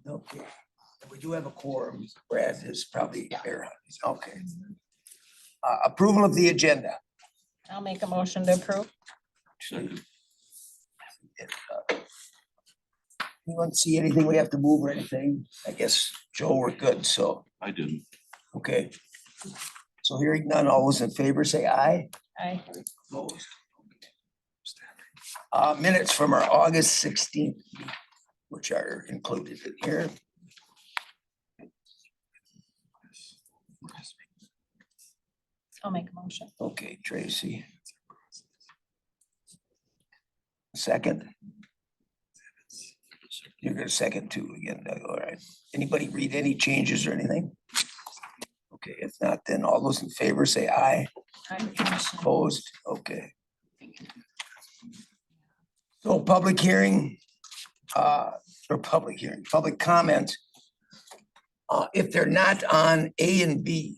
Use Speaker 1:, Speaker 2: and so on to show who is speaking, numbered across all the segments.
Speaker 1: Okay, we do have a quorum. Brad is probably there. Okay. Approval of the agenda.
Speaker 2: I'll make a motion to approve.
Speaker 1: Anyone see anything we have to move or anything? I guess, Joe, we're good, so,
Speaker 3: I didn't.
Speaker 1: okay. So hearing none, all those in favor say aye.
Speaker 2: Aye.
Speaker 1: Opposed? Minutes from our August 16th, which are included in here.
Speaker 2: I'll make a motion.
Speaker 1: Okay, Tracy. Second. You're gonna second too again, Doug, all right. Anybody read any changes or anything? Okay, if not, then all those in favor say aye. Opposed, okay. So public hearing, public comment. If they're not on A and B,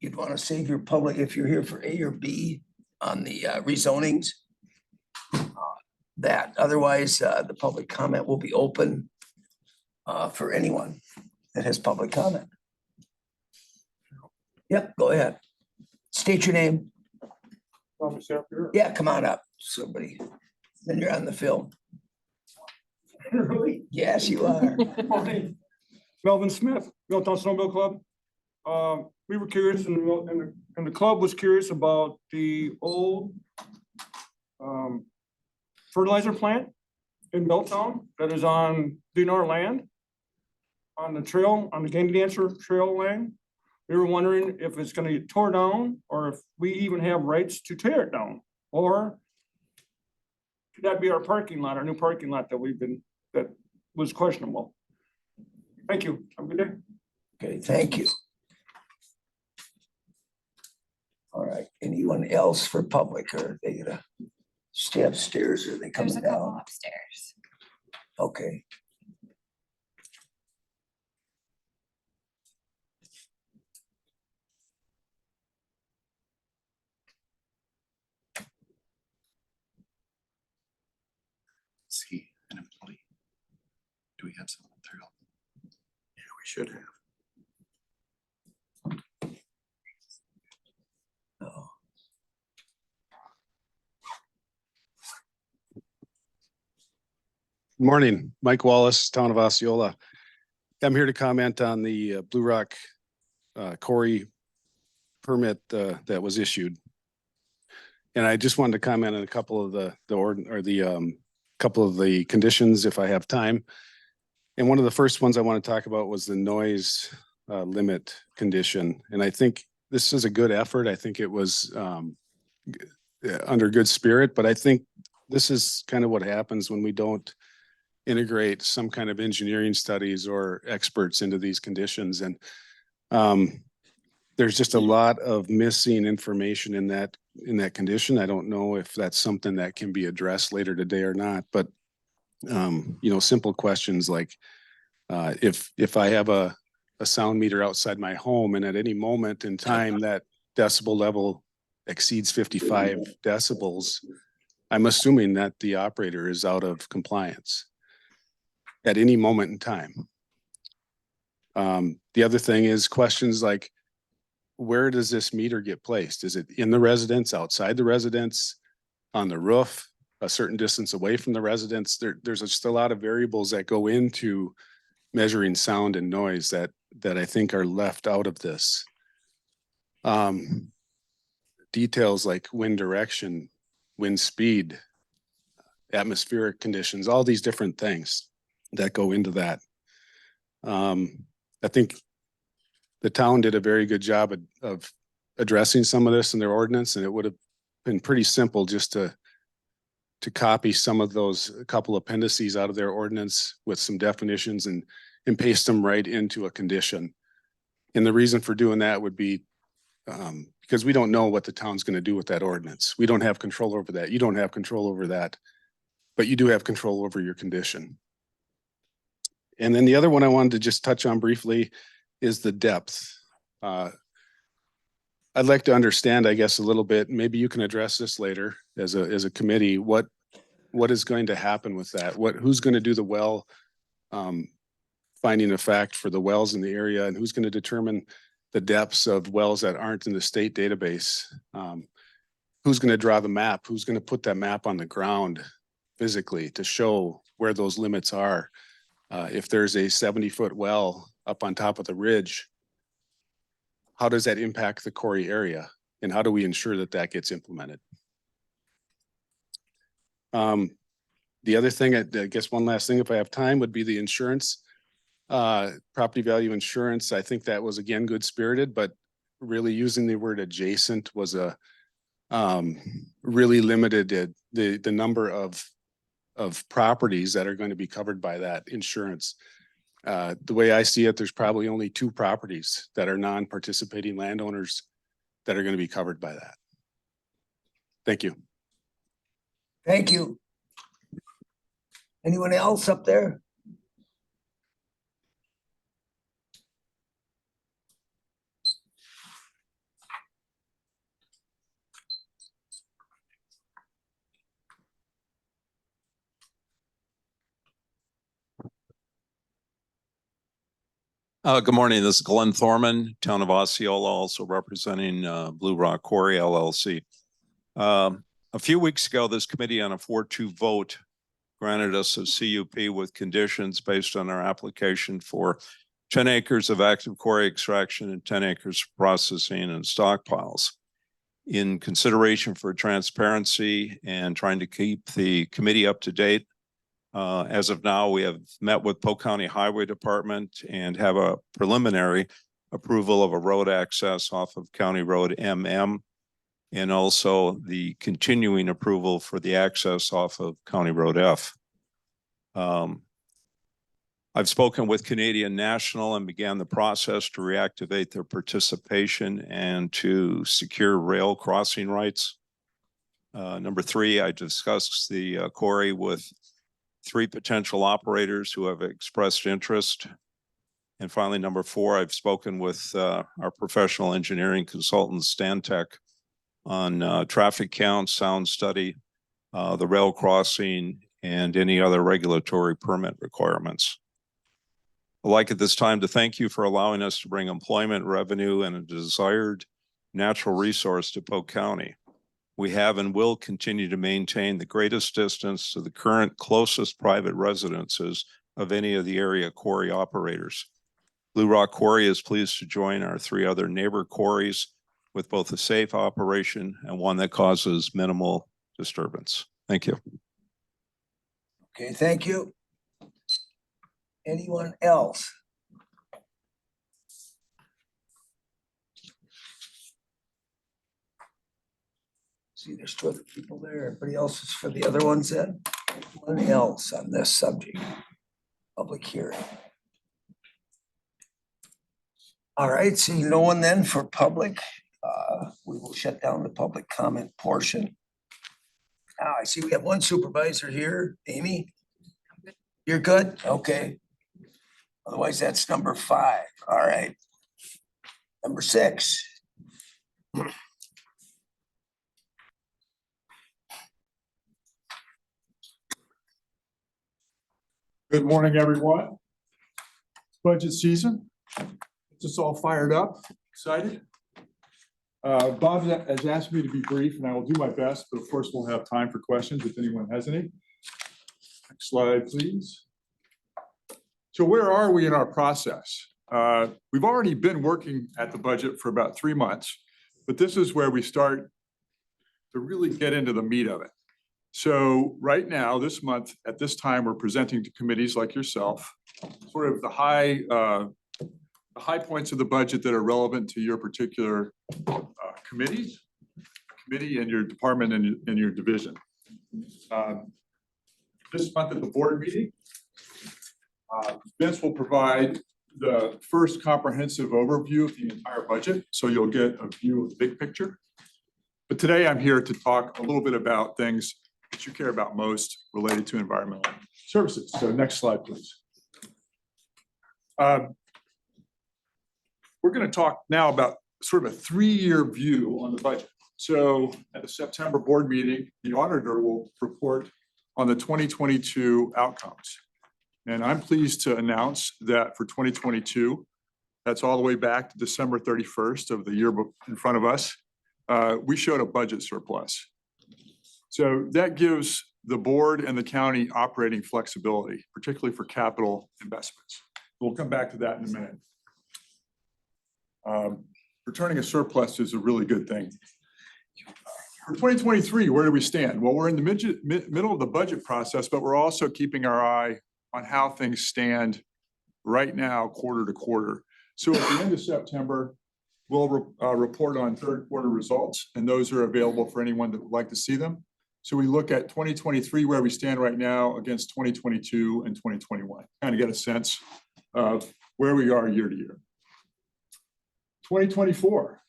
Speaker 1: you'd want to save your public, if you're here for A or B on the rezonings. That, otherwise, the public comment will be open for anyone that has public comment. Yep, go ahead. State your name. Yeah, come on up, somebody. Then you're on the film.
Speaker 4: Really?
Speaker 1: Yes, you are.
Speaker 4: Melvin Smith, Milltown Snowmobile Club. We were curious and the club was curious about the old fertilizer plant in Milltown that is on DNR land on the trail, on the Game Dancer Trail lane. We were wondering if it's gonna get tore down or if we even have rights to tear it down, or could that be our parking lot, our new parking lot that was questionable? Thank you. Have a good day.
Speaker 1: Okay, thank you. All right, anyone else for public, or are they gonna stay upstairs, or are they
Speaker 2: There's
Speaker 1: coming
Speaker 2: a couple
Speaker 1: down?
Speaker 2: upstairs.
Speaker 1: Okay.
Speaker 3: Is he an employee? Do we have someone there?
Speaker 5: Yeah, we should have.
Speaker 1: Oh.
Speaker 5: Morning, Mike Wallace, Town of Osceola. I'm here to comment on the Blue Rock quarry permit that was issued. And I just wanted to comment on a couple of couple of the conditions if I have time. And one of the first ones I want to talk about was the noise limit condition. And I think this is a good effort. I think it was under good spirit, but I think this is kind of what happens when we don't integrate some kind of engineering studies or experts into these conditions. And there's just a lot of missing information in that condition. I don't know if that's something that can be addressed later today or not, but simple questions like if I have a sound meter outside my home and at any moment in time that decibel level exceeds 55 decibels, I'm assuming that the operator is out of compliance at any moment in time. The other thing is questions like, where does this meter get placed? Is it in the residence, outside the residence, on the roof, a certain distance away from the residence? There's just a lot of variables that go into measuring sound and noise that I think are left out of this. Details like wind direction, wind speed, atmospheric conditions, all these different things that go into that. I think the town did a very good job of addressing some of this in their ordinance, and it would have been pretty simple just to copy some of those, a couple appendices out of their ordinance with some definitions and paste them right into a condition. And the reason for doing that would be because we don't know what the town's going to do with that ordinance. We don't have control over that. You don't have control over that, but you do have control over your condition. And then the other one I wanted to just touch on briefly is the depth. I'd like to understand, I guess, a little bit, maybe you can address this later as a committee, what what is going to happen with that? Who's going to do the well finding a fact for the wells in the area, and who's going to determine the depths of wells that aren't in the state database? Who's going to draw the map? Who's going to put that map on the ground physically to show where those limits are? If there's a 70-foot well up on top of the ridge, how does that impact the Corey area? And how do we ensure that that gets implemented? The other thing, I guess one last thing, if I have time, would be the insurance. Property value insurance. I think that was, again, good spirited, but really using the word adjacent was a really limited the number of properties that are going to be covered by that insurance. The way I see it, there's probably only 2 properties that are non-participating landowners that are going to be covered by that. Thank you.
Speaker 1: Thank you. Anyone else up there?
Speaker 6: Good morning. This is Glenn Thorman, Town of Osceola, also representing Blue Rock Quarry LLC. A few weeks ago, this committee on a 4-2 vote granted us a CUP with conditions based on our application for 10 acres of active quarry extraction and 10 acres of processing and stockpiles. In consideration for transparency and trying to keep the committee up to date, as of now, we have met with Polk County Highway Department and have a preliminary approval of a road access off of County Road MM, and also the continuing approval for the access off of County Road F. I've spoken with Canadian National and began the process to reactivate their participation and to secure rail crossing rights. Number 3, I discussed the quarry with 3 potential operators who have expressed interest. And finally, number 4, I've spoken with our professional engineering consultant, Stantec, on traffic count, sound study, the rail crossing, and any other regulatory permit requirements. I'd like at this time to thank you for allowing us to bring employment, revenue, and a desired natural resource to Polk County. We have and will continue to maintain the greatest distance to the current closest private residences of any of the area quarry operators. Blue Rock Quarry is pleased to join our 3 other neighbor quarries with both a safe operation and one that causes minimal disturbance. Thank you.
Speaker 1: Okay, thank you. Anyone else? See, there's 2 other people there. Everybody else is for the other ones then? Anyone else on this subject? Public hearing. All right, seeing no one then for public, we will shut down the public comment portion. Now, I see we have 1 supervisor here. Amy? You're good? Okay. Otherwise, that's number 5. All right. Number 6.
Speaker 7: Good morning, everyone. Budget season. Just all fired up, excited. Bob has asked me to be brief, and I will do my best, but of course we'll have time for questions if anyone has any. Next slide, please. So where are we in our process? We've already been working at the budget for about 3 months, but this is where we start to really get into the meat of it. So right now, this month, at this time, we're presenting to committees like yourself, sort of the high points of the budget that are relevant to your particular committee and your department and your division. This month at the board meeting, Vince will provide the first comprehensive overview of the entire budget, so you'll get a view of the big picture. But today I'm here to talk a little bit about things that you care about most related to environmental services. So next slide, please. We're going to talk now about sort of a 3-year view on the budget. So at the September board meeting, the auditor will report on the 2022 outcomes. And I'm pleased to announce that for 2022, that's all the way back to December 31st of the year in front of us, we showed a budget surplus. So that gives the board and the county operating flexibility, particularly for capital investments. We'll come back to that in a minute. Returning a surplus is a really good thing. For 2023, where do we stand? Well, we're in the middle of the budget process, but we're also keeping our eye on how things stand right now, quarter to quarter. So at the end of September, we'll report on third quarter results, and those are available for anyone that would like to see them. So we look at 2023, where we stand right now against 2022 and 2021, kind of get a sense of where we are year to year. 2024,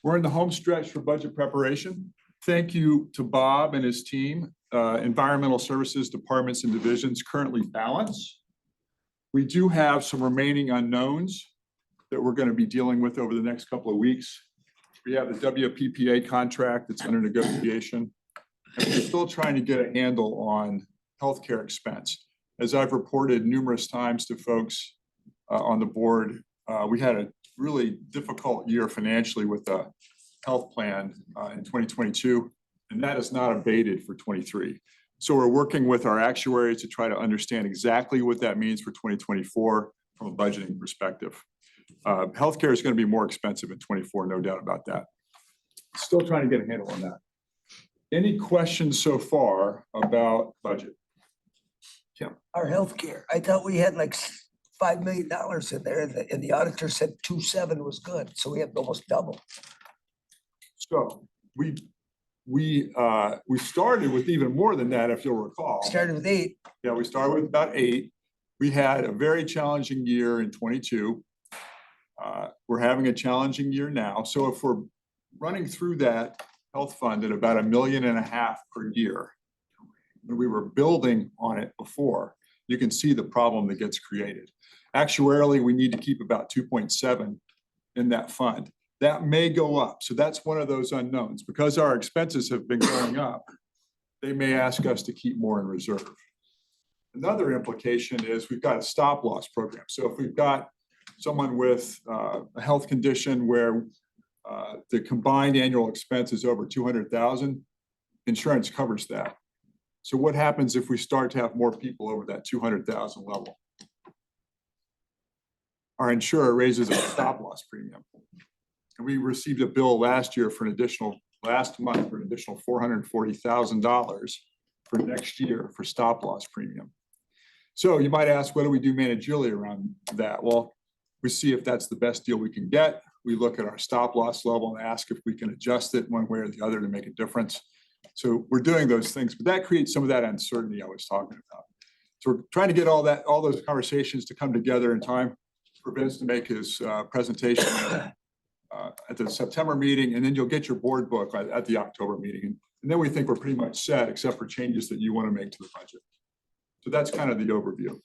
Speaker 7: we're in the home stretch for budget preparation. Thank you to Bob and his team. Environmental services departments and divisions currently balance. We do have some remaining unknowns that we're going to be dealing with over the next couple of weeks. We have the WPPA contract that's under negotiation. And we're still trying to get a handle on healthcare expense. As I've reported numerous times to folks on the board, we had a really difficult year financially with the health plan in 2022, and that is not abated for 23. So we're working with our actuaries to try to understand exactly what that means for 2024 from a budgeting perspective. Healthcare is going to be more expensive in 24, no doubt about that. Still trying to get a handle on that. Any questions so far about budget?
Speaker 1: Our healthcare, I thought we had like $5 million in there, and the auditor said 2.7 was good, so we have almost double.
Speaker 7: So we started with even more than that, if you'll recall.
Speaker 1: Started with 8.
Speaker 7: Yeah, we started with about 8. We had a very challenging year in 22. We're having a challenging year now. So if we're running through that health fund at about $1.5 million per year, and we were building on it before, you can see the problem that gets created. Actuarially, we need to keep about 2.7 in that fund. That may go up. So that's one of those unknowns. Because our expenses have been going up, they may ask us to keep more in reserve. Another implication is we've got a stop loss program. So if we've got someone with a health condition where the combined annual expense is over 200,000, insurance covers that. So what happens if we start to have more people over that 200,000 level? Our insurer raises a stop loss premium. And we received a bill last month for an additional $440,000 for next year for stop loss premium. So you might ask, what do we do managerially around that? Well, we see if that's the best deal we can get. We look at our stop loss level and ask if we can adjust it one way or the other to make a difference. So we're doing those things, but that creates some of that uncertainty I was talking about. So we're trying to get all those conversations to come together in time for Vince to make his presentation at the September meeting, and then you'll get your board book at the October meeting. And then we think we're pretty much set, except for changes that you want to make to the budget. So that's kind of the overview.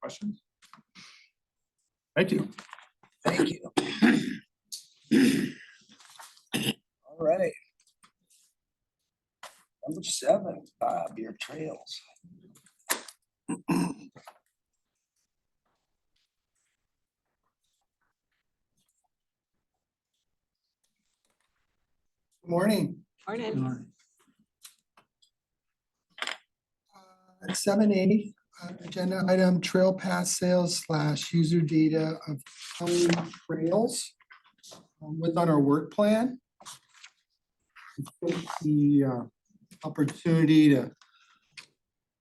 Speaker 7: Questions? Thank you.
Speaker 1: Thank you. All right. Number 7, Bob, your trails.
Speaker 8: Morning.
Speaker 2: Morning.
Speaker 8: At 7A, agenda item trail pass sales / user data of county trails was on our work plan. The opportunity to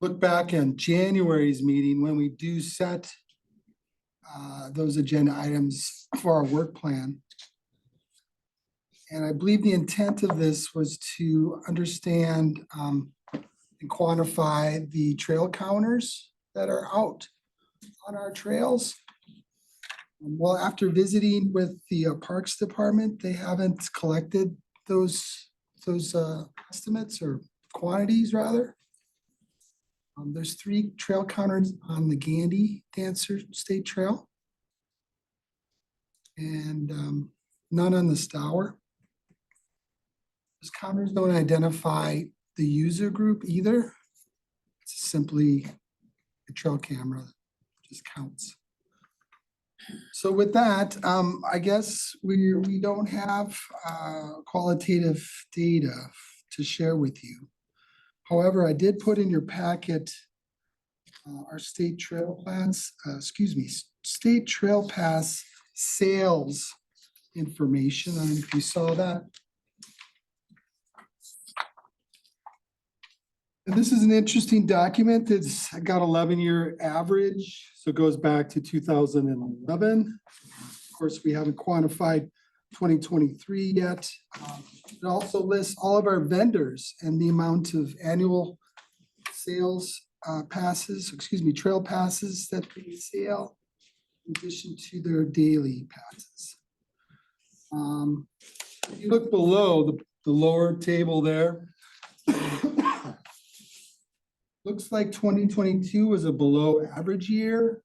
Speaker 8: look back on January's meeting when we do set those agenda items for our work plan. And I believe the intent of this was to understand and quantify the trail counters that are out on our trails. Well, after visiting with the Parks Department, they haven't collected those estimates or quantities rather. There's 3 trail counters on the Gandy Dancer State Trail and none on the Stour. Those counters don't identify the user group either. It's simply a trail camera, just counts. So with that, I guess we don't have qualitative data to share with you. However, I did put in your packet our state trail plans, state trail pass sales information. I don't know if you saw that. And this is an interesting document. It's got 11-year average, so it goes back to 2011. Of course, we haven't quantified 2023 yet. It also lists all of our vendors and the amount of annual sales trail passes that they sell in addition to their daily passes. If you look below the lower table there, looks like 2022 was a below average year,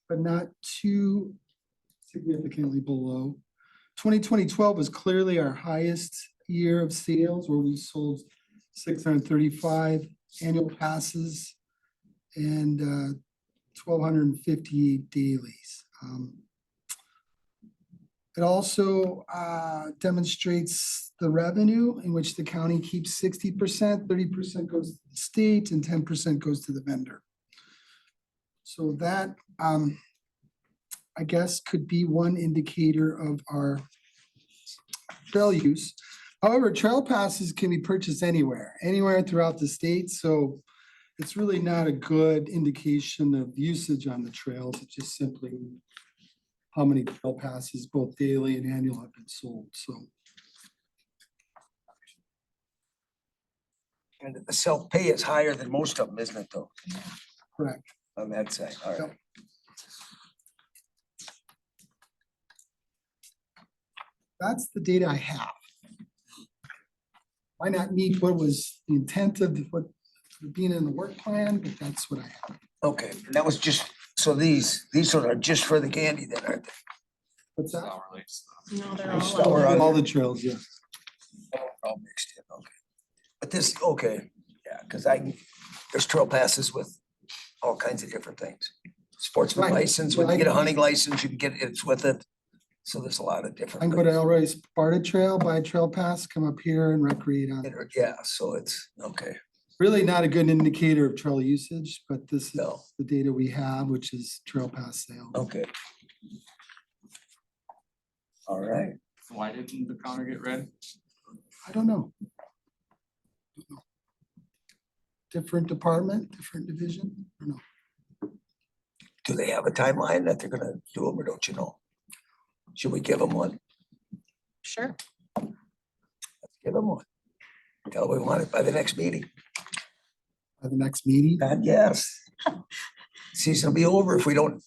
Speaker 8: but not too significantly below. 2012 was clearly our highest year of sales, where we sold 635 annual passes and 1,258 dailies. It also demonstrates the revenue in which the county keeps 60%, 30% goes to the state, and 10% goes to the vendor. So that, I guess, could be one indicator of our trail use. However, trail passes can be purchased anywhere throughout the state. So it's really not a good indication of usage on the trails. It's just simply how many trail passes, both daily and annual, have been sold. So.
Speaker 1: And the self-pay is higher than most of them, isn't it, though?
Speaker 8: Correct.
Speaker 1: On that side, all right.
Speaker 8: Yep. That's the data I have. Might not meet what was the intent of what being in the work plan, but that's what I have.
Speaker 1: Okay, and that was just, so these sort of just for the candy then, aren't they?
Speaker 8: What's that?
Speaker 2: No, they're
Speaker 1: Just
Speaker 2: all.
Speaker 1: our-
Speaker 8: All the trails, yeah.
Speaker 1: All mixed in, okay. But this, okay, yeah, because there's trail passes with all kinds of different things. Sportsman
Speaker 8: Right.
Speaker 1: license, when you get a hunting license, you can get, it's with it. So there's a lot of
Speaker 8: I
Speaker 1: different.
Speaker 8: can go to
Speaker 1: things.
Speaker 8: Elroy Sparta Trail, buy a trail pass, come up here and recreate on it.
Speaker 1: Yeah, so it's, okay,
Speaker 8: Really not a good indicator of trail usage, but this is
Speaker 1: No.
Speaker 8: the data we have, which is trail pass sale.
Speaker 1: okay. All right,
Speaker 9: Why didn't the counter get read?
Speaker 8: I don't know. Different department, different division, I don't know.
Speaker 1: do they have a timeline that they're gonna do them or don't you know? Should we give them one?
Speaker 2: Sure.
Speaker 1: Let's give them one. Tell them we want it by the next meeting.
Speaker 8: By the next meeting.
Speaker 1: God, yes. Season will be over if we don't.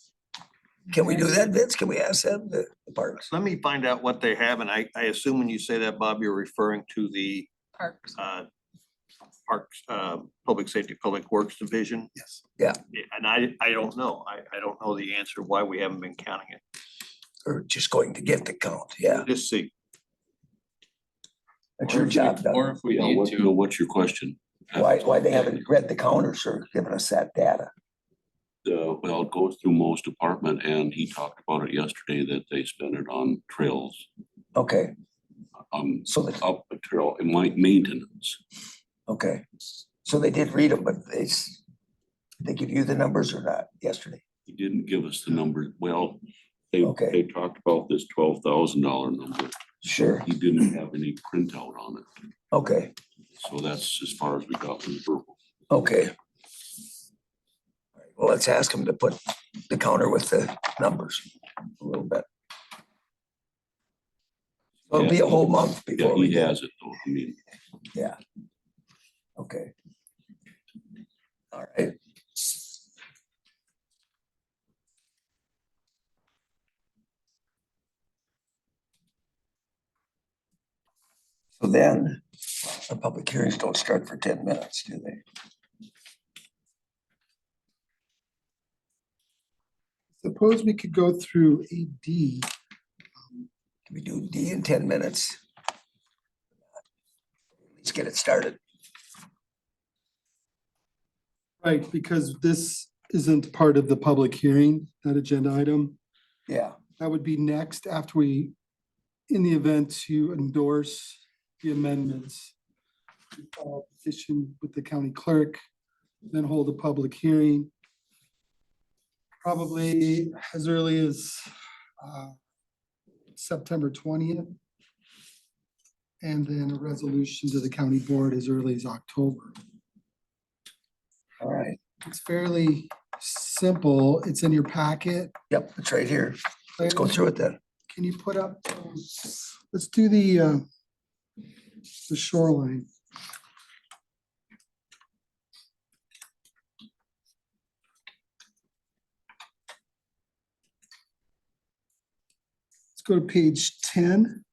Speaker 1: Can we do that, Vince? Can we ask them, the parks?
Speaker 10: Let me find out what they have, and I assume when you say that, Bob, you're referring to the
Speaker 2: Parks.
Speaker 10: Parks, Public Safety, Public Works Division.
Speaker 8: Yes.
Speaker 1: Yeah.
Speaker 10: And I don't know. I don't know the answer why we haven't been counting it.
Speaker 1: Or just going to get the count, yeah.
Speaker 10: Just see.
Speaker 1: That's your job,
Speaker 9: Or
Speaker 1: Doug.
Speaker 9: if we need to.
Speaker 11: What's your question?
Speaker 1: Why they haven't read the counters or given us that data?
Speaker 11: Well, it goes through most department and he talked about it yesterday that they spend it on trails,
Speaker 1: Okay,
Speaker 11: so up a trail and maintenance.
Speaker 1: okay. So they did read them, but did they give you the numbers or not yesterday?
Speaker 11: He didn't give us the number. Well, they
Speaker 1: Okay.
Speaker 11: talked about this $12,000 number.
Speaker 1: Sure,
Speaker 11: He didn't have any printout on it.
Speaker 1: okay,
Speaker 11: So that's as far as we got with verbal.
Speaker 1: okay. All right, well, let's ask them to put the counter with the numbers a little bit. It'll be a whole month
Speaker 11: Yeah,
Speaker 1: before we
Speaker 11: he
Speaker 1: get,
Speaker 11: has it though. I mean,
Speaker 1: yeah. Okay. All right. So then, the public hearings don't start for 10 minutes, do they?
Speaker 8: Suppose we could go through AD.
Speaker 1: Can we do D in 10 minutes? Let's get it started.
Speaker 8: Right, because this isn't part of the public hearing, that agenda item.
Speaker 1: Yeah,
Speaker 8: That would be next after we, in the event you endorse the amendments. we file a petition with the county clerk, then hold a public hearing. Probably as early as September 20th. And then a resolution to the county board as early as October.
Speaker 1: all right.
Speaker 8: It's fairly simple. It's in your packet.
Speaker 1: Yep, it's right here. Let's go through it then.
Speaker 8: Can you put up, let's do the shoreline. Let's go to page 10.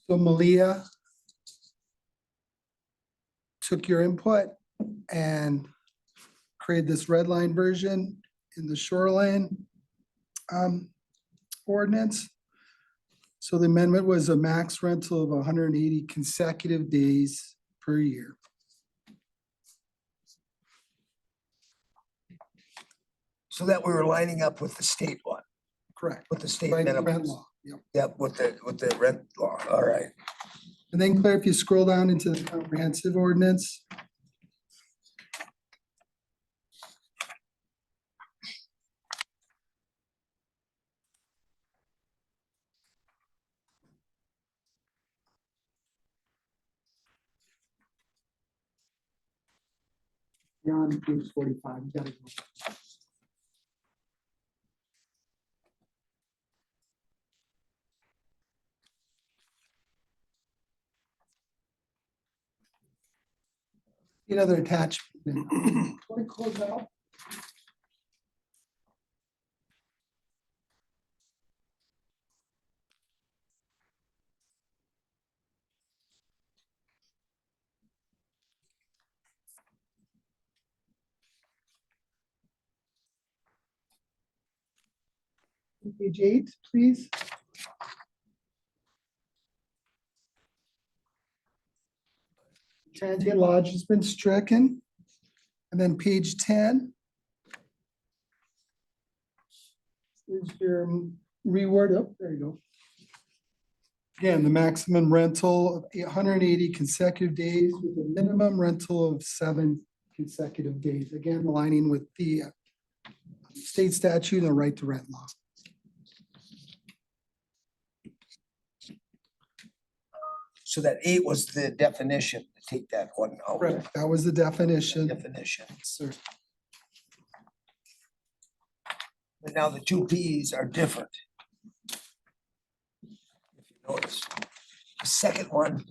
Speaker 8: So Malia took your input and created this red line version in the shoreline ordinance. So the amendment was a max rental of 180 consecutive days per year.
Speaker 1: So that we were lining up with the state one,
Speaker 8: Correct.
Speaker 1: with the state
Speaker 8: Right, the rent
Speaker 1: minimums.
Speaker 8: law. Yep.
Speaker 1: Yep, with the rent law. All right.
Speaker 8: And then Claire, if you scroll down into the comprehensive ordinance. You're on page 45. You gotta go. Another attachment. Want to close out? Page 8, please. Transient lodge has been stricken. And then page 10. Is your reword up? There you go. Again, the maximum rental of 180 consecutive days with a minimum rental of 7 consecutive days. Again, aligning with the state statute and the right to rent law.
Speaker 1: So that 8 was the definition, to take that one out.
Speaker 8: Correct. That was the definition.
Speaker 1: Definition.
Speaker 8: Sir.
Speaker 1: But now the two Ps are different. If you notice, the second one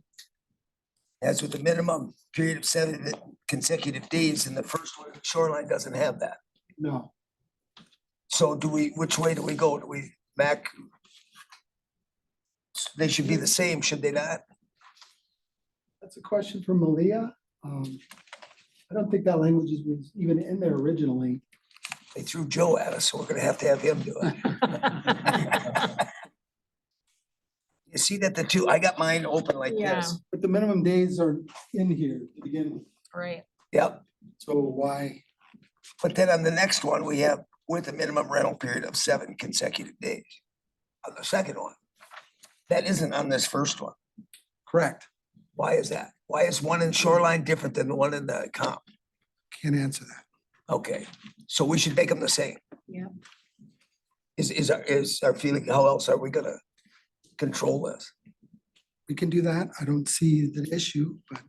Speaker 1: has with the minimum period of 7 consecutive days, and the first one, shoreline doesn't have that.
Speaker 8: No.
Speaker 1: So do we, which way do we go? Do we back? They should be the same, should they not?
Speaker 8: That's a question for Malia. I don't think that language was even in there originally.
Speaker 1: They threw Joe at us, so we're gonna have him do it. You see that the two, I got mine open like
Speaker 2: Yeah.
Speaker 1: this.
Speaker 8: But the minimum days are in here to begin with.
Speaker 2: Right.
Speaker 1: Yep,
Speaker 8: So why?
Speaker 1: but then on the next one, we have with a minimum rental period of 7 consecutive days. On the second one. That isn't on this first one.
Speaker 8: Correct.
Speaker 1: Why is that? Why is one in shoreline different than the one in the comp?
Speaker 8: Can't answer that.
Speaker 1: Okay, so we should make them the same.
Speaker 2: Yeah.
Speaker 1: Is our feeling, how else are we gonna control this?
Speaker 8: We can do that. I don't see the issue, but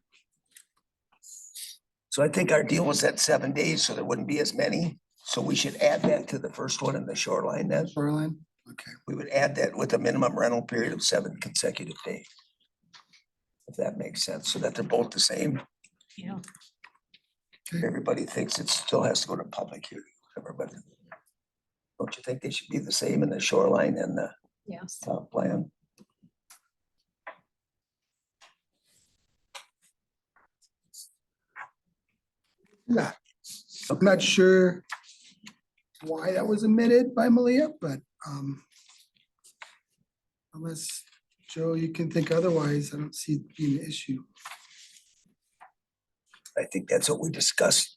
Speaker 1: So I think our deal was at 7 days, so there wouldn't be as many. So we should add that to the first one in the shoreline then.
Speaker 8: shoreline, okay.
Speaker 1: We would add that with a minimum rental period of 7 consecutive days. If that makes sense, so that they're both the same.
Speaker 2: Yeah.
Speaker 1: Everybody thinks it still has to go to public hearing, whatever, but don't you think they should be the same in the shoreline and the
Speaker 2: Yes.
Speaker 1: comp plan?
Speaker 8: Yeah. I'm not sure why that was omitted by Malia, but unless, Joe, you can think otherwise, I don't see it being an issue.
Speaker 1: I think that's what we discussed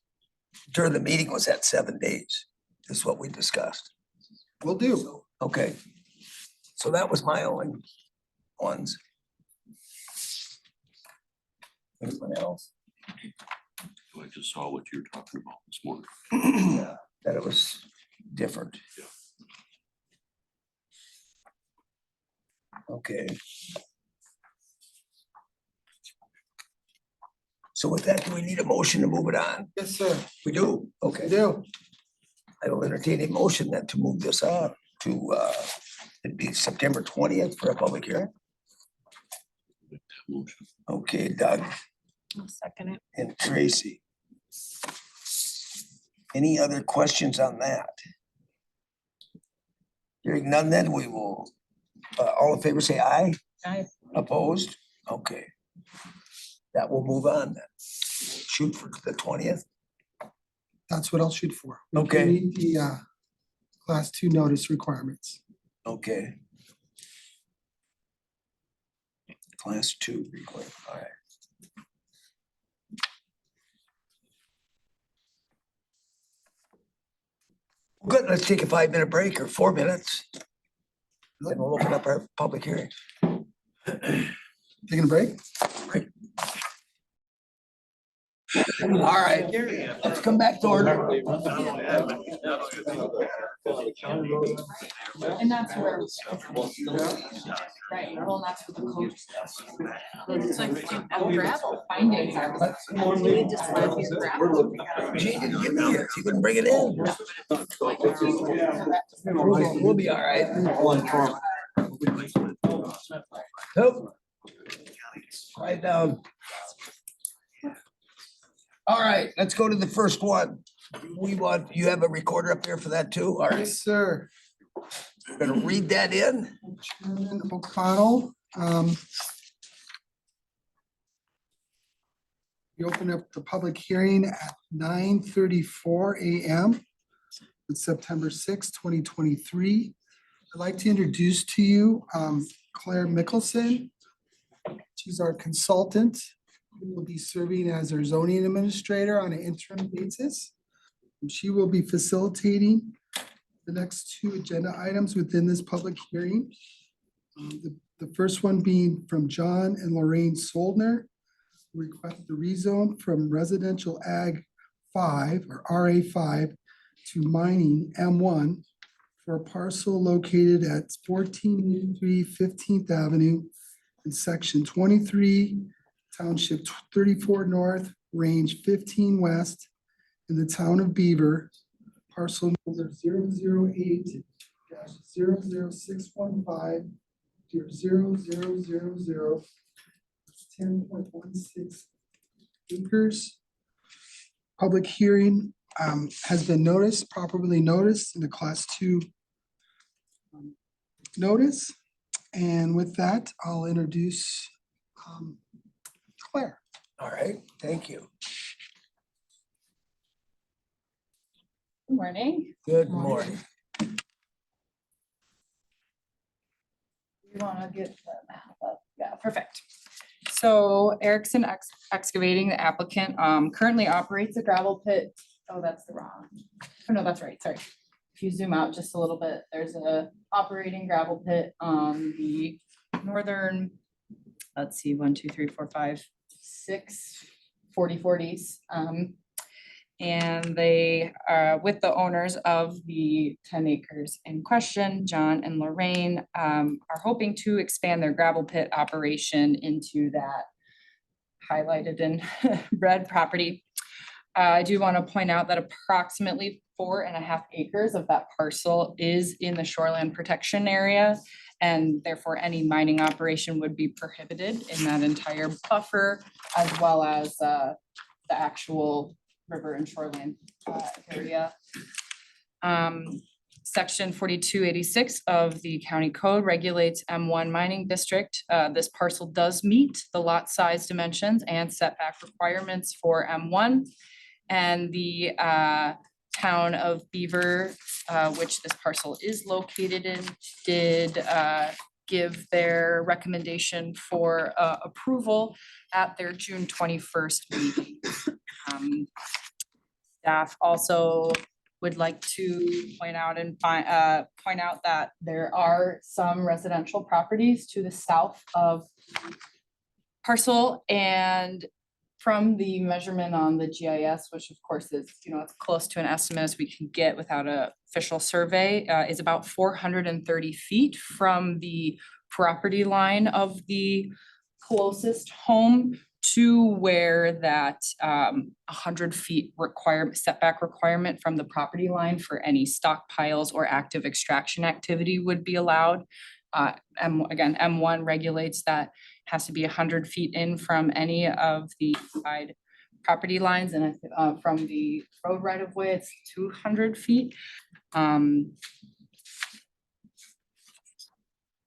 Speaker 1: during the meeting, was that 7 days, is what we discussed.
Speaker 8: Will do.
Speaker 1: Okay. So that was my only ones. Anyone else?
Speaker 11: I just saw what you're talking about this morning.
Speaker 1: Yeah, that it was different. Okay. So with that, do we need a motion to move it on?
Speaker 8: Yes, sir.
Speaker 1: We do,
Speaker 8: I
Speaker 1: okay.
Speaker 8: do.
Speaker 1: I will entertain a motion then to move this on to, it'd be September 20th for a public hearing.
Speaker 11: Motion.
Speaker 1: Okay, Doug
Speaker 2: I'll second it.
Speaker 1: and Tracy. Any other questions on that? Hearing none, then we will, all in favor say aye.
Speaker 2: Aye.
Speaker 1: Opposed? Okay. That will move on then. Shoot for the 20th.
Speaker 8: That's what I'll shoot for. We
Speaker 1: Okay.
Speaker 8: Meet the class 2 notice requirements.
Speaker 1: Okay. Class 2 requirement, all right. Good, let's take a 5-minute break or 4 minutes. Then we'll open up our public hearing.
Speaker 8: Taking a break?
Speaker 1: All right, let's come back to order.
Speaker 2: And that's where. Right, well, that's what the coach does. It's like, gravel findings are. We just left your gravel.
Speaker 1: Jay didn't get me here, she couldn't bring it in. We'll be all right. Nope. Quiet down. All right, let's go to the first one. You have a recorder up there for that too? All right,
Speaker 8: Yes, sir.
Speaker 1: gonna read that in.
Speaker 8: Chairman O'Connell. We open up the public hearing at 9:34 a.m. on September 6, 2023. I'd like to introduce to you Claire Mickelson. She's our consultant who will be serving as our zoning administrator on an interim basis. And she will be facilitating the next 2 agenda items within this public hearing. The first one being from John and Lorraine Soldner, who request the rezone from residential ag 5 or RA 5 to mining M1 for a parcel located at 1483 15th Avenue in section 23, township 34 North, range 15 West in the town of Beaver, parcel number 008-00615 00000. 10.16 acres. Public hearing has been noticed, properly noticed in the class 2 notice. And with that, I'll introduce Claire.
Speaker 1: All right, thank you.
Speaker 2: Good morning.
Speaker 1: Good morning.
Speaker 2: You wanna get the map up? Yeah, perfect. So Erickson Excavating, the applicant, currently operates a gravel pit. Oh, that's the wrong. Oh, no, that's right, sorry. If you zoom out just a little bit, there's a operating gravel pit on the northern, let's see, 1, 2, 3, 4, 5, 6, 40/40s. And they are with the owners of the 10 acres in question, John and Lorraine, are hoping to expand their gravel pit operation into that highlighted in red property. I do want to point out that approximately 4.5 acres of that parcel is in the shoreline protection area, and therefore any mining operation would be prohibited in that entire buffer, as well as the actual river and shoreline area. Section 4286 of the county code regulates M1 mining district. This parcel does meet the lot size dimensions and setback requirements for M1. And the town of Beaver, which this parcel is located in, did give their recommendation for approval at their June 21st meeting. Staff also would like to point out that there are some residential properties to the south of parcel, and from the measurement on the GIS, which of course is, as close to an estimate as we can get without a official survey, is about 430 feet from the property line of the closest home to where that 100 feet setback requirement from the property line for any stockpiles or active extraction activity would be allowed. Again, M1 regulates that has to be 100 feet in from any of the side property lines, and from the road right of way, it's 200 feet.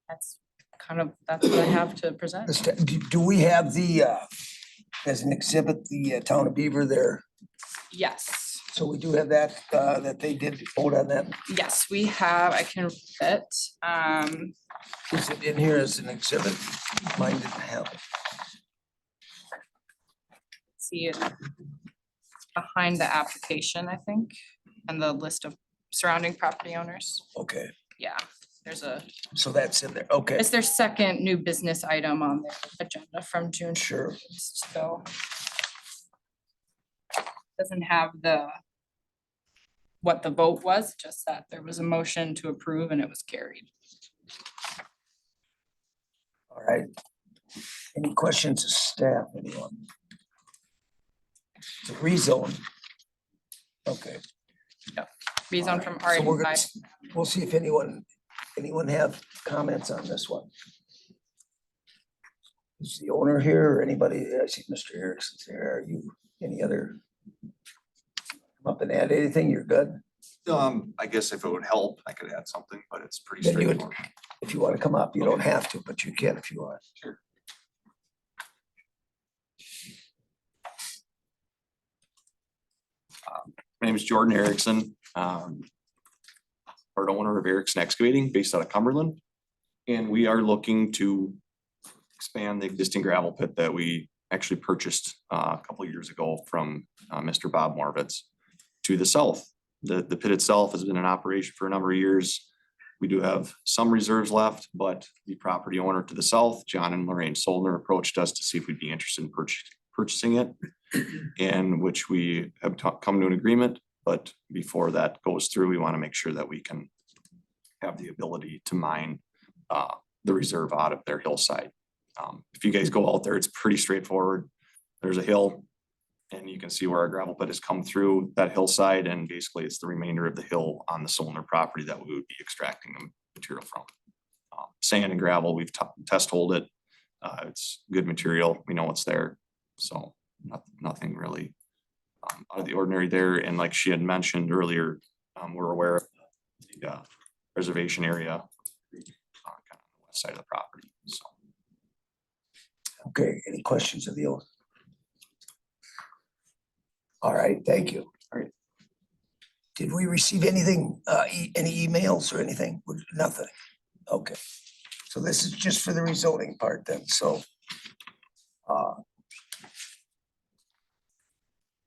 Speaker 2: That's what I have to present.
Speaker 1: Do we have the, as an exhibit, the town of Beaver there?
Speaker 2: Yes,
Speaker 1: So we do have that, that they did vote on that.
Speaker 2: yes, we have, I can fit,
Speaker 1: Is it in here as an exhibit? Mine didn't have it.
Speaker 2: see it behind the application, I think, and the list of surrounding property owners.
Speaker 1: Okay,
Speaker 2: Yeah, there's
Speaker 1: so that's in there. Okay,
Speaker 2: it's their second new business item on their agenda from June.
Speaker 1: sure.
Speaker 2: So doesn't have what the vote was, just that there was a motion to approve and it was carried.
Speaker 1: All right. Any questions of staff, anyone? It's a rezone. Okay.
Speaker 2: Rezone from
Speaker 1: So we're gonna,
Speaker 2: RA5.
Speaker 1: we'll see if anyone have comments on this one. Is the owner here or anybody? I see Mr. Erickson's here. Are you, any other? Come up and add anything? You're good?
Speaker 3: I guess if it would help, I could add something, but it's pretty
Speaker 1: Then you would-
Speaker 3: straightforward.
Speaker 1: If you want to come up, you don't have to, but you can if you want.
Speaker 3: Sure. My name is Jordan Erickson. Part owner of Erickson Excavating based out of Cumberland. And we are looking to expand the existing gravel pit that we actually purchased a couple of years ago from Mr. Bob Morvitz to the south. The pit itself has been in operation for a number of years. We do have some reserves left, but the property owner to the south, John and Lorraine Solner, approached us to see if we'd be interested in purchasing it. In which we have come to an agreement, but before that goes through, we want to make sure that we can have the ability to mine the reserve out of their hillside. If you guys go out there, it's pretty straightforward. There's a hill and you can see where our gravel pit has come through that hillside, and basically it's the remainder of the hill on the Solner property that we would be extracting the material from. Sand and gravel, we've test holed it. It's good material. We know it's there. So nothing really out of the ordinary there. And like she had mentioned earlier, we're aware of the reservation area kind of on the west side of the property. So
Speaker 1: Okay, any questions of the owner? All right, thank you.
Speaker 3: All right.
Speaker 1: Did we receive anything, any emails or anything? Nothing. Okay, so this is just for the rezoning part then, so.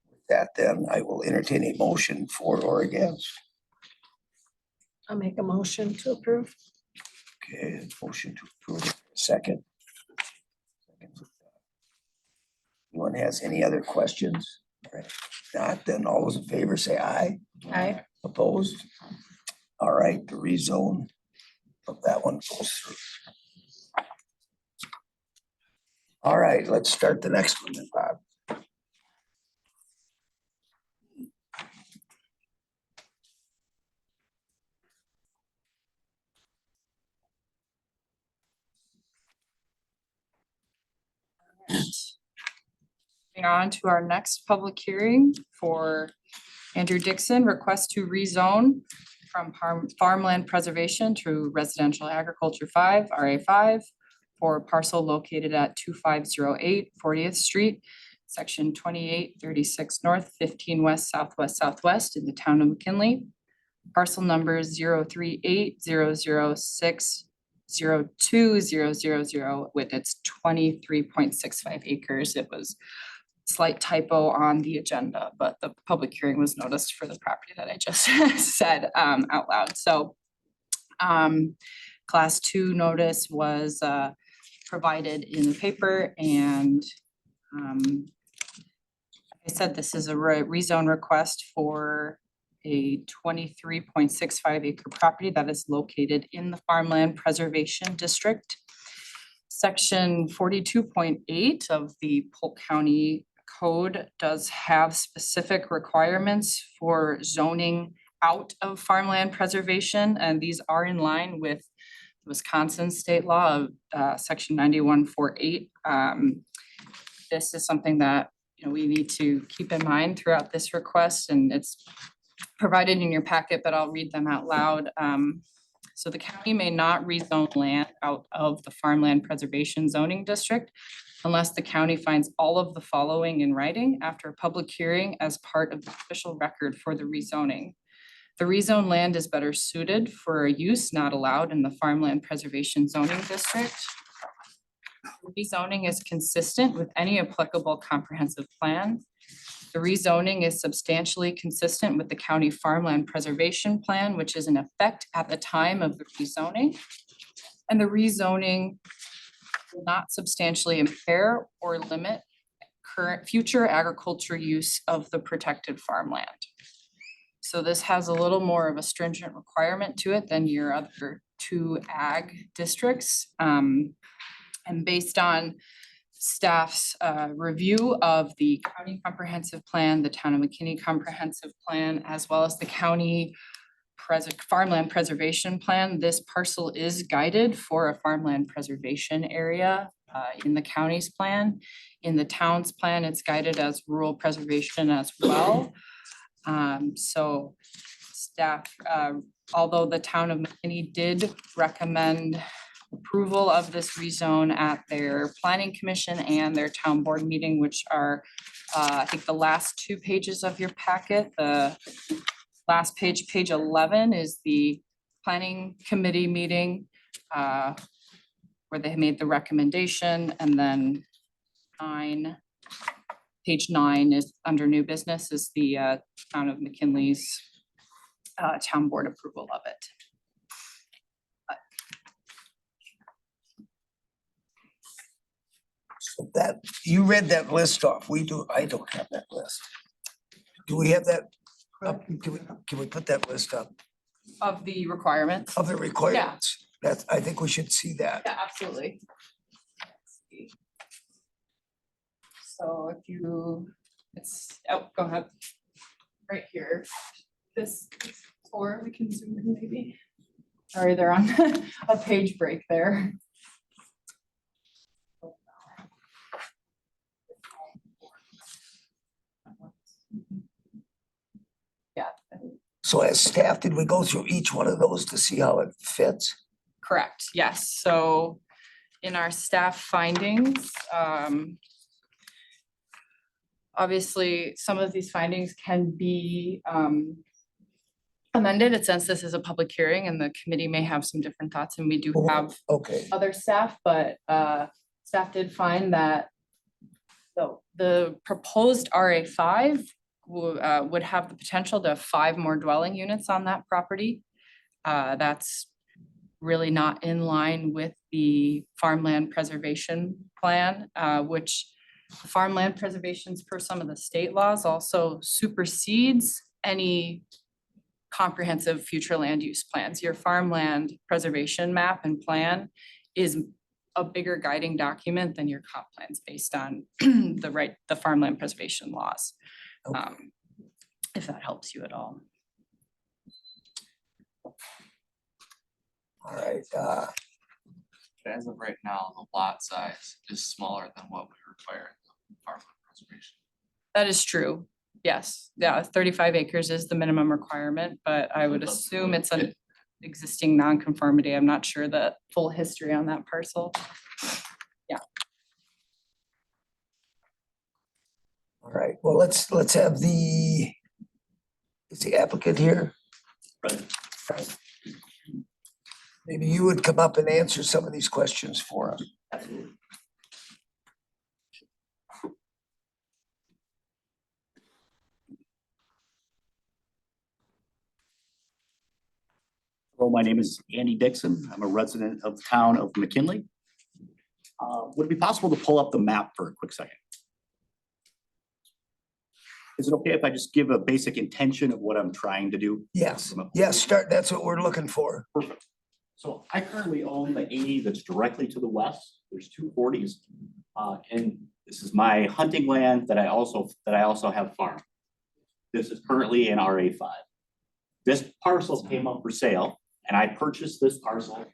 Speaker 1: With that then, I will entertain a motion for or against.
Speaker 12: I'll make a motion to approve.
Speaker 1: Okay, motion to approve, second. Anyone has any other questions? All right, if not, then all those in favor say aye.
Speaker 12: Aye.
Speaker 1: Opposed? All right, the rezone of that one goes through. All right, let's start the next one then, Bob.
Speaker 2: Moving on to our next public hearing for Andrew Dixon, request to rezone from farmland preservation to residential agriculture 5, RA5, for a parcel located at 2508 40th Street. section 2836 north, 15 west, southwest, southwest in the town of McKinley. Parcel number 03800602000 with its 23.65 acres. It was slight typo on the agenda, but the public hearing was noticed for the property that I just said out loud. So class 2 notice was provided in the paper, and I said this is a rezone request for a 23.65 acre property that is located in the Farmland Preservation District. Section 42.8 of the Polk County Code does have specific requirements for zoning out of farmland preservation, and these are in line with Wisconsin state law of section 9148. This is something that we need to keep in mind throughout this request, and it's provided in your packet, but I'll read them out loud. So the county may not rezone land out of the farmland preservation zoning district unless the county finds all of the following in writing after a public hearing as part of the official record for the rezoning. The rezoned land is better suited for a use not allowed in the farmland preservation zoning district. Rezoning is consistent with any applicable comprehensive plan. The rezoning is substantially consistent with the county farmland preservation plan, which is in effect at the time of the rezoning. And the rezoning will not substantially impair or limit future agriculture use of the protected farmland. So this has a little more of a stringent requirement to it than your other 2 ag districts. And based on staff's review of the county comprehensive plan, the town of McKinney comprehensive plan, as well as the county farmland preservation plan, this parcel is guided for a farmland preservation area in the county's plan. In the town's plan, it's guided as rural preservation as well. So staff, although the town of McKinney did recommend approval of this rezone at their planning commission and their town board meeting, which are I think the last 2 pages of your packet. The last page, page 11, is the planning committee meeting where they made the recommendation, and then page 9 is under new business, is the town of McKinley's town board approval of it.
Speaker 1: So that, you read that list off. I don't have that list. Do we have that? Can we put that list up
Speaker 2: Of the requirements?
Speaker 1: of the requirements? I think we should see that.
Speaker 2: Yeah, absolutely. Let's see. So if you, go ahead. Right here, this, or we can zoom in maybe. Sorry, they're on a page break there. Yeah.
Speaker 1: So as staff, did we go through each one of those to see how it fits?
Speaker 2: Correct, yes. So in our staff findings, obviously, some of these findings can be amended. Since this is a public hearing and the committee may have some different thoughts, and we do have
Speaker 1: Okay,
Speaker 2: other staff, but staff did find that the proposed RA5 would have the potential to have 5 more dwelling units on that property. That's really not in line with the farmland preservation plan, which farmland preservations per some of the state laws also supersedes any comprehensive future land use plans. Your farmland preservation map and plan is a bigger guiding document than your comp plans based on the farmland preservation laws. If that helps you at all.
Speaker 1: all right.
Speaker 9: As of right now, the lot size is smaller than what we require in farmland preservation.
Speaker 2: That is true. Yes, yeah, 35 acres is the minimum requirement, but I would assume it's an existing nonconformity. I'm not sure the full history on that parcel. Yeah.
Speaker 1: All right, well, let's have is the applicant here? Right. Maybe you would come up and answer some of these questions for us.
Speaker 13: Hello, my name is Andy Dixon. I'm a resident of the town of McKinley. Would it be possible to pull up the map for a quick second? Is it okay if I just give a basic intention of what I'm trying to do?
Speaker 1: Yes, yes, start, that's what we're looking for.
Speaker 13: Perfect. So I currently own the 80 that's directly to the west. There's 2 40s. And this is my hunting land that I also have farm. This is currently in RA5. This parcel came up for sale and I purchased this parcel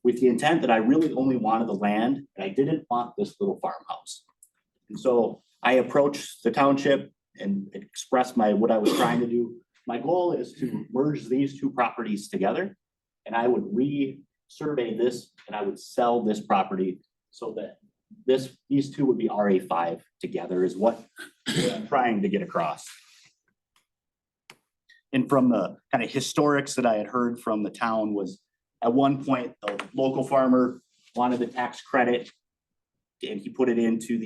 Speaker 13: with the intent that I really only wanted the land and I didn't want this little farmhouse. And so I approached the township and expressed what I was trying to do. My goal is to merge these 2 properties together and I would re-survey this and I would sell this property so that these 2 would be RA5 together is what I'm trying to get across. And from the kind of historics that I had heard from the town was at one point, the local farmer wanted the tax credit and he put it into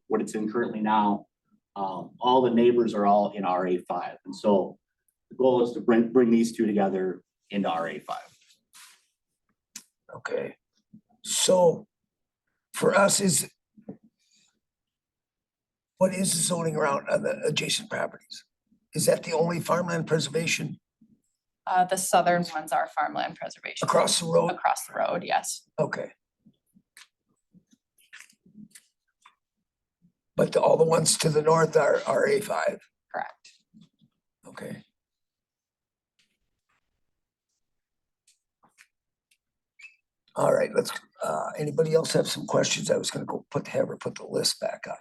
Speaker 13: what it's in currently now. All the neighbors are all in RA5. And so the goal is to bring these 2 together into RA5.
Speaker 1: Okay, so for us what is the zoning around on the adjacent properties? Is that the only farmland preservation
Speaker 2: The southern ones are farmland preservation.
Speaker 1: across the road?
Speaker 2: Across the road, yes.
Speaker 1: Okay. But all the ones to the north are RA5?
Speaker 2: Correct.
Speaker 1: Okay. All right, let's, anybody else have some questions? I was gonna go have her put the list back up.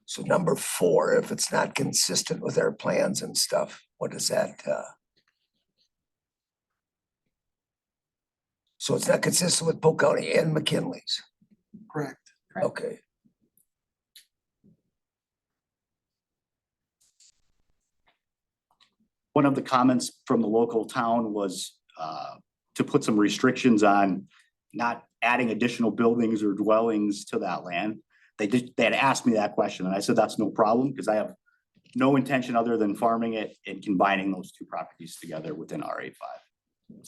Speaker 1: So number 4, if it's not consistent with our plans and stuff, what is that? So it's not consistent with Polk County and McKinley's?
Speaker 8: Correct.
Speaker 1: Okay.
Speaker 13: One of the comments from the local town was to put some restrictions on not adding additional buildings or dwellings to that land. They had asked me that question and I said, that's no problem because I have no intention other than farming it and combining those 2 properties together within RA5.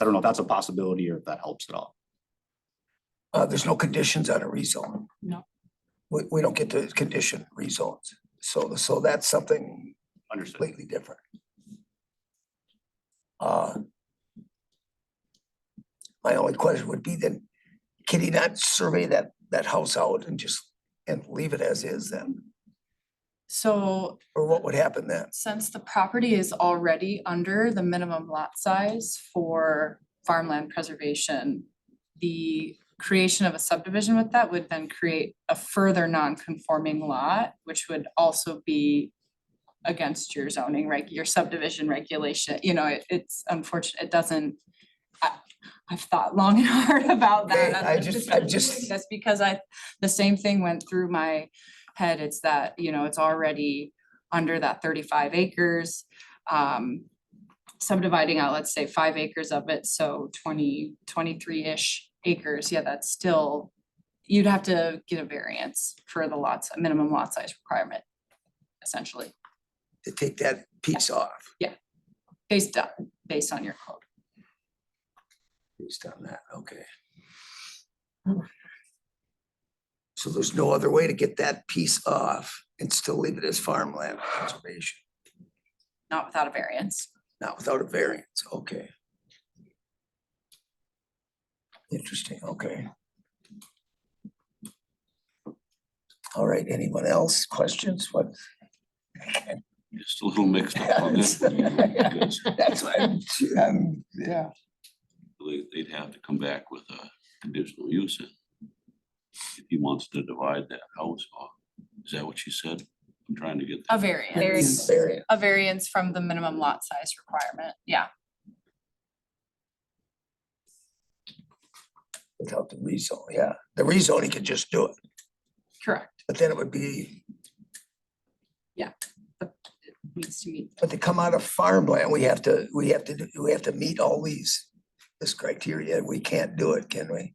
Speaker 13: I don't know if that's a possibility or if that helps at all.
Speaker 1: There's no conditions on a rezone.
Speaker 2: No.
Speaker 1: We don't get to condition rezones. So that's something
Speaker 13: Understood.
Speaker 1: completely different. My only question would be then, can he not survey that house out and leave it as is then?
Speaker 2: So
Speaker 1: Or what would happen then?
Speaker 2: since the property is already under the minimum lot size for farmland preservation, the creation of a subdivision with that would then create a further non-conforming lot, which would also be against your zoning, your subdivision regulation. You know, it's unfortunate, it doesn't, I've thought long and hard about that.
Speaker 1: Okay, I just.
Speaker 2: That's because the same thing went through my head. It's that, it's already under that 35 acres. Subdividing out, let's say 5 acres of it, so 23-ish acres. Yeah, that's still, you'd have to get a variance for the minimum lot size requirement, essentially.
Speaker 1: To take that piece off.
Speaker 2: Based on your code.
Speaker 1: Based on that, okay. So there's no other way to get that piece off and still leave it as farmland conservation,
Speaker 2: Not without a variance.
Speaker 1: not without a variance, okay. Interesting, okay. All right, anyone else? Questions? What?
Speaker 11: Just a little mixed up on that.
Speaker 1: That's why yeah.
Speaker 11: They'd have to come back with a conditional use in. If he wants to divide that house off. Is that what you said? I'm trying to get.
Speaker 2: A
Speaker 11: that.
Speaker 2: variance. A variance from the minimum lot size requirement, yeah.
Speaker 1: Without the rezone, yeah. The rezone, he could just do it,
Speaker 2: Correct.
Speaker 1: but then it would be,
Speaker 2: Needs to meet.
Speaker 1: but to come out of farmland, we have to meet all this criteria. We can't do it, can we?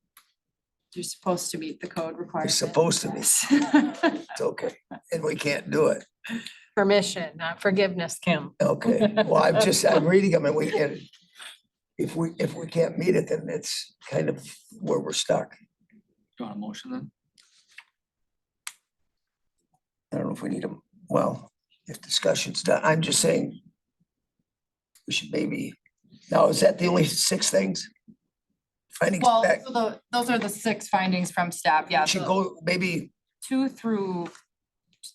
Speaker 2: You're supposed to meet the code requirements.
Speaker 1: supposed to be.
Speaker 2: Yes.
Speaker 1: It's okay, and we can't do it.
Speaker 12: Permission, not forgiveness, Kim.
Speaker 1: Okay, well, I'm reading them and if we can't meet it, then it's kind of where we're stuck.
Speaker 9: You want a motion then?
Speaker 1: I don't know if we need them. Well, if discussion's done, I'm just saying we should maybe, now, is that the only 6 things? Findings
Speaker 2: Well,
Speaker 1: back,
Speaker 2: so those are the 6 findings from staff. Yeah.
Speaker 1: should
Speaker 2: so
Speaker 1: go maybe,
Speaker 2: 2 through,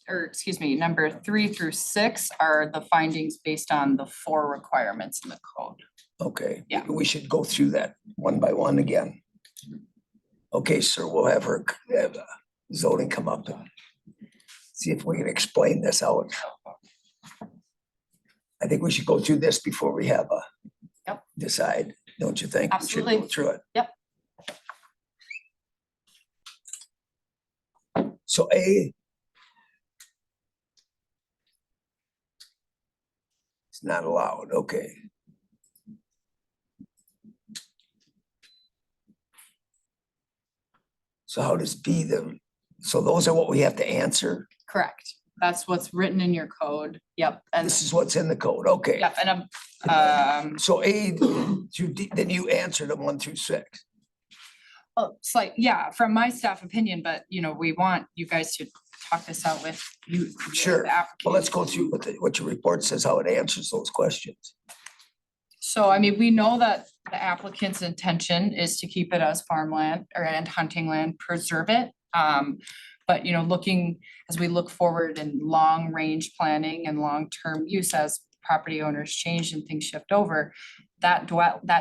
Speaker 2: or excuse me, number 3 through 6 are the findings based on the 4 requirements in the code.
Speaker 1: okay.
Speaker 2: Yeah.
Speaker 1: We should go through that one by one again. Okay, sir, we'll have zoning come up and see if we can explain this out. I think we should go through this before we have decide, don't you think? We should go
Speaker 2: Absolutely.
Speaker 1: through it.
Speaker 2: Yep.
Speaker 1: So A. It's not allowed, okay. So how does B so those are what we have to answer?
Speaker 2: Correct. That's what's written in your code. Yep. And
Speaker 1: This is what's in the code, okay.
Speaker 2: yep, and
Speaker 1: So A through D, then you answered them 1 through 6.
Speaker 2: oh, it's like, yeah, from my staff opinion, but we want you guys to talk this out with you.
Speaker 1: Sure.
Speaker 2: the applicant.
Speaker 1: Well, let's go through what your report says, how it answers those questions.
Speaker 2: So, I mean, we know that the applicant's intention is to keep it as farmland and hunting land, preserve it. But looking, as we look forward in long range planning and long-term use as property owners change and things shift over, that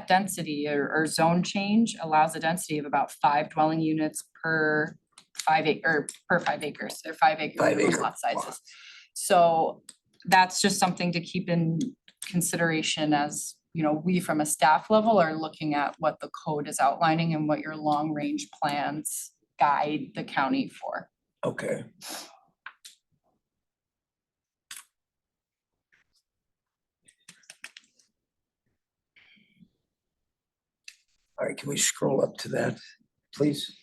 Speaker 2: density or zone change allows a density of about 5 dwelling units per 5 acres. They're 5 acre
Speaker 1: 5 acre
Speaker 2: lot sizes. So that's just something to keep in consideration as we from a staff level are looking at what the code is outlining and what your long range plans guide the county for.
Speaker 1: Okay. All right, can we scroll up to that, please?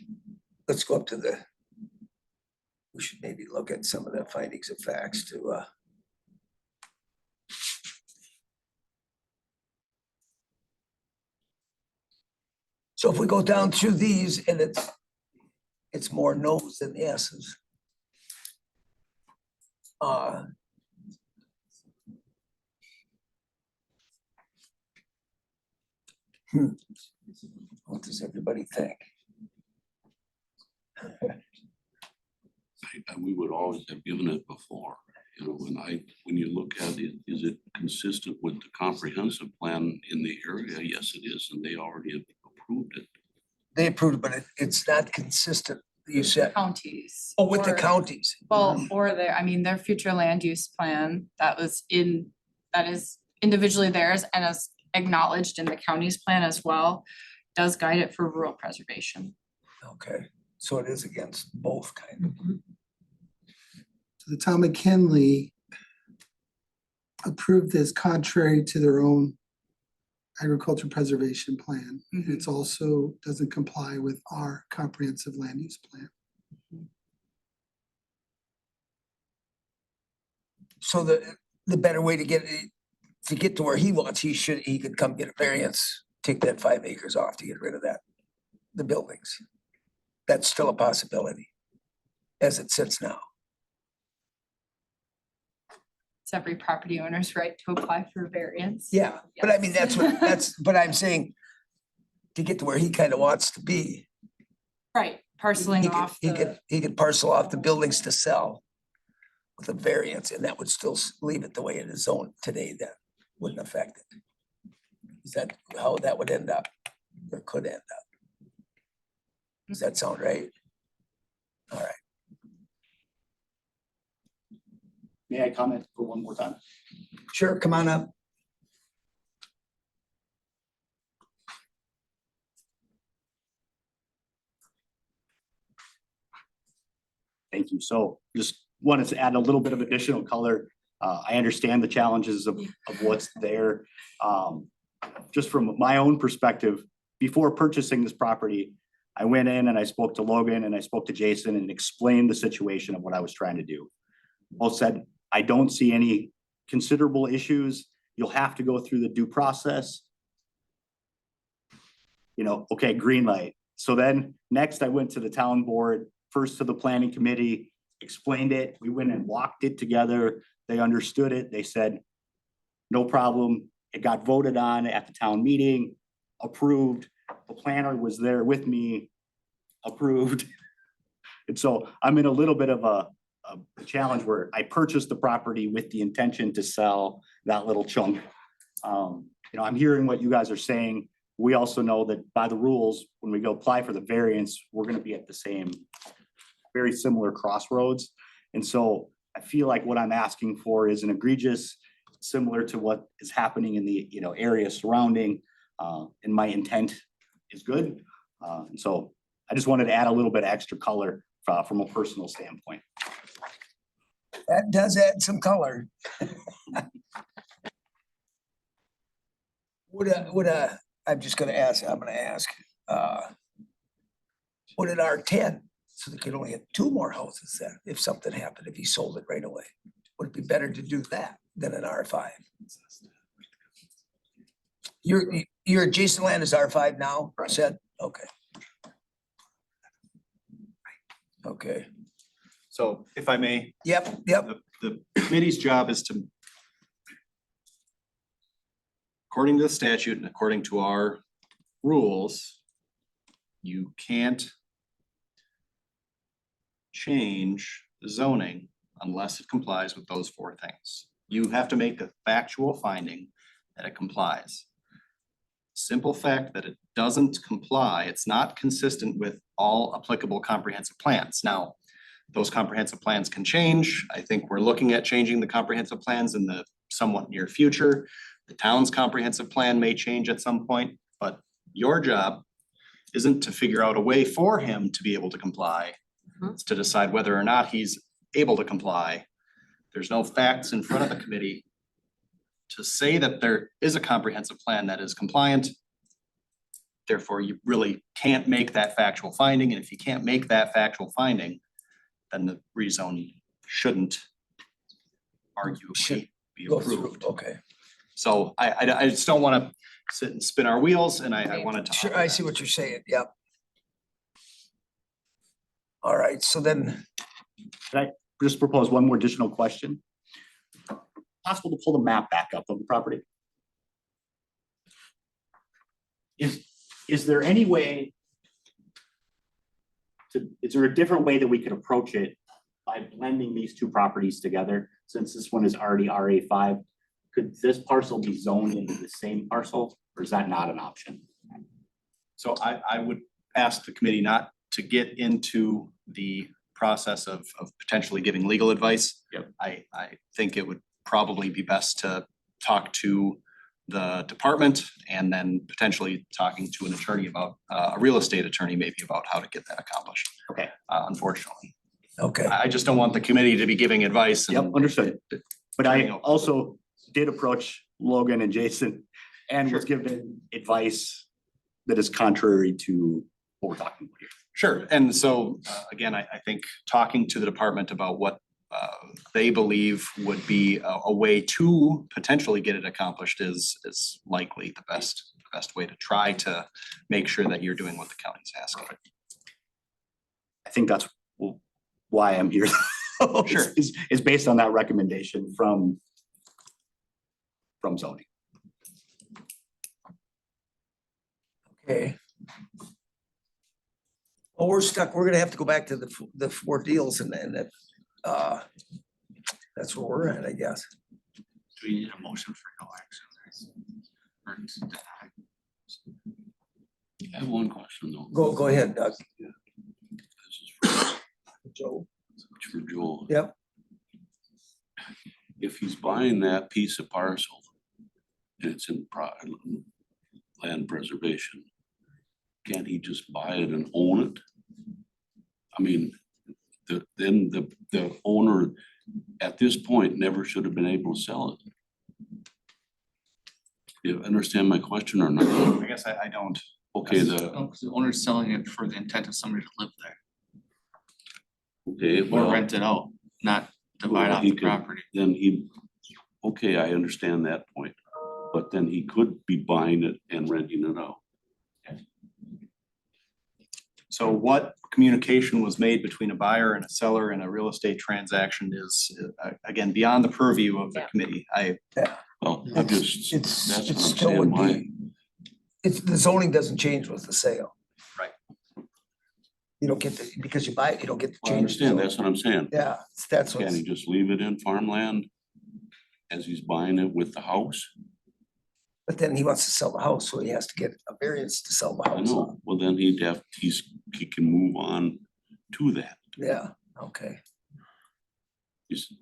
Speaker 1: Let's go up to we should maybe look at some of the findings of facts to so if we go down through these and it's more no's than yeses. What does everybody think?
Speaker 11: We would always have given it before, when you look at it, is it consistent with the comprehensive plan in the area? Yes, it is, and they already have approved it.
Speaker 1: They approved, but it's not consistent, you said.
Speaker 2: Counties.
Speaker 1: Oh, with the
Speaker 2: or-
Speaker 1: counties.
Speaker 2: Well, or their future land use plan that is individually theirs and is acknowledged in the county's plan as well, does guide it for rural preservation.
Speaker 1: Okay, so it is against both kind of.
Speaker 8: So the town McKinley approved this contrary to their own agriculture preservation plan. It's also doesn't comply with our comprehensive land use plan.
Speaker 1: So the better way to get to where he wants, he could come get a variance, take that 5 acres off to get rid of the buildings. That's still a possibility as it sits now.
Speaker 2: It's every property owner's right to apply for a variance.
Speaker 1: Yeah, but I mean,
Speaker 2: Yes.
Speaker 1: but I'm saying to get to where he kind of wants to be.
Speaker 2: Right, parceling off
Speaker 1: He could parcel off the buildings to sell with a variance, and that would still leave it the way it is zoned today. That wouldn't affect it. Is that how that would end up, or could end up? Does that sound right? All right.
Speaker 13: May I comment for one more time?
Speaker 1: Sure, come on up.
Speaker 13: Thank you. So just wanted to add a little bit of additional color. I understand the challenges of what's there. Just from my own perspective, before purchasing this property, I went in and I spoke to Logan and I spoke to Jason and explained the situation of what I was trying to do. Both said, I don't see any considerable issues. You'll have to go through the due process. You know, okay, green light. So then next I went to the town board, first to the planning committee, explained it. We went and walked it together. They understood it. They said, no problem. It got voted on at the town meeting, approved. The planner was there with me, approved. And so I'm in a little bit of a challenge where I purchased the property with the intention to sell that little chunk. You know, I'm hearing what you guys are saying. We also know that by the rules, when we go apply for the variance, we're gonna be at the same, very similar crossroads. And so I feel like what I'm asking for is an egregious, similar to what is happening in the, you know, area surrounding, and my intent is good. And so I just wanted to add a little bit of extra color from a personal standpoint.
Speaker 1: That does add some color. I'm just gonna ask, I'm gonna ask, would it R10, so they could only have 2 more houses then, if something happened, if he sold it right away? Would it be better to do that than an R5? Your adjacent land is R5 now, said, okay. Okay,
Speaker 3: So if I may,
Speaker 1: yep,
Speaker 3: the committee's job is to, according to the statute and according to our rules, you can't change the zoning unless it complies with those 4 things. You have to make a factual finding that it complies. Simple fact that it doesn't comply, it's not consistent with all applicable comprehensive plans. Now, those comprehensive plans can change. I think we're looking at changing the comprehensive plans in the somewhat near future. The town's comprehensive plan may change at some point, but your job isn't to figure out a way for him to be able to comply. It's to decide whether or not he's able to comply. There's no facts in front of the committee to say that there is a comprehensive plan that is compliant. Therefore, you really can't make that factual finding, and if you can't make that factual finding, then the rezone shouldn't arguably be
Speaker 1: go through,
Speaker 3: approved.
Speaker 1: okay.
Speaker 3: So I just don't wanna sit and spin our wheels, and I wanted to.
Speaker 1: Sure, I see what you're saying, yep. All right, so then,
Speaker 13: Can I just propose one more additional question? Possible to pull the map back up of the property? Is there any way is there a different way that we could approach it by blending these 2 properties together? Since this one is already RA5, could this parcel be zoned into the same parcel, or is that not an option?
Speaker 3: So I would ask the committee not to get into the process of potentially giving legal advice.
Speaker 13: Yep.
Speaker 3: I think it would probably be best to talk to the department and then potentially talking to an attorney about, a real estate attorney maybe about how to get that accomplished.
Speaker 13: Okay.
Speaker 3: Unfortunately.
Speaker 1: okay,
Speaker 3: I just don't want the committee to be giving advice.
Speaker 13: Yep,
Speaker 3: and
Speaker 13: understood. But I
Speaker 3: turning out-
Speaker 13: also did approach Logan and Jason and was given advice that is contrary to what we're talking about here.
Speaker 3: Sure, and so, again, I think talking to the department about what they believe would be a way to potentially get it accomplished is likely the best way to try to make sure that you're doing what the county's asking.
Speaker 13: I think that's why I'm here.
Speaker 3: Sure.
Speaker 13: Is based on that recommendation from zoning.
Speaker 1: okay. Well, we're stuck, we're gonna have to go back to the 4 deals and then, that's where we're at, I guess.
Speaker 11: Do we need a motion for no action? I have one question though.
Speaker 1: Go ahead, Doug.
Speaker 11: This is
Speaker 1: Joe.
Speaker 11: for Joel.
Speaker 1: Yep,
Speaker 11: If he's buying that piece of parcel and it's in land preservation, can't he just buy it and own it? I mean, then the owner at this point never should have been able to sell it. You understand my question or not?
Speaker 9: I guess I don't.
Speaker 11: Okay,
Speaker 9: No, 'cause the owner's selling it for the intent of somebody to live there
Speaker 11: okay,
Speaker 9: or
Speaker 11: well,
Speaker 9: rent it out, not divide
Speaker 11: Well,
Speaker 9: off
Speaker 11: he
Speaker 9: the
Speaker 11: could-
Speaker 9: property.
Speaker 11: then okay, I understand that point. But then he could be buying it and renting it out.
Speaker 14: So what communication was made between a buyer and a seller in a real estate transaction is, again, beyond the purview of the committee.
Speaker 11: Well, I
Speaker 1: It's-
Speaker 11: just,
Speaker 1: it's-
Speaker 11: that's
Speaker 1: it
Speaker 11: what I'm
Speaker 1: still
Speaker 11: saying,
Speaker 1: would
Speaker 11: why,
Speaker 1: be- It's, the zoning doesn't change with the sale.
Speaker 14: Right.
Speaker 1: You don't get because you buy it, you don't get to
Speaker 11: I
Speaker 1: change. the
Speaker 11: understand,
Speaker 1: zone.
Speaker 11: that's what I'm saying.
Speaker 1: Yeah, that's
Speaker 11: Can
Speaker 1: what's,
Speaker 11: he just leave it in farmland as he's buying it with the house?
Speaker 1: but then he wants to sell the house, so he has to get a variance to sell the
Speaker 11: I
Speaker 1: house.
Speaker 11: know, well, then he can move on to that.
Speaker 1: Yeah, okay.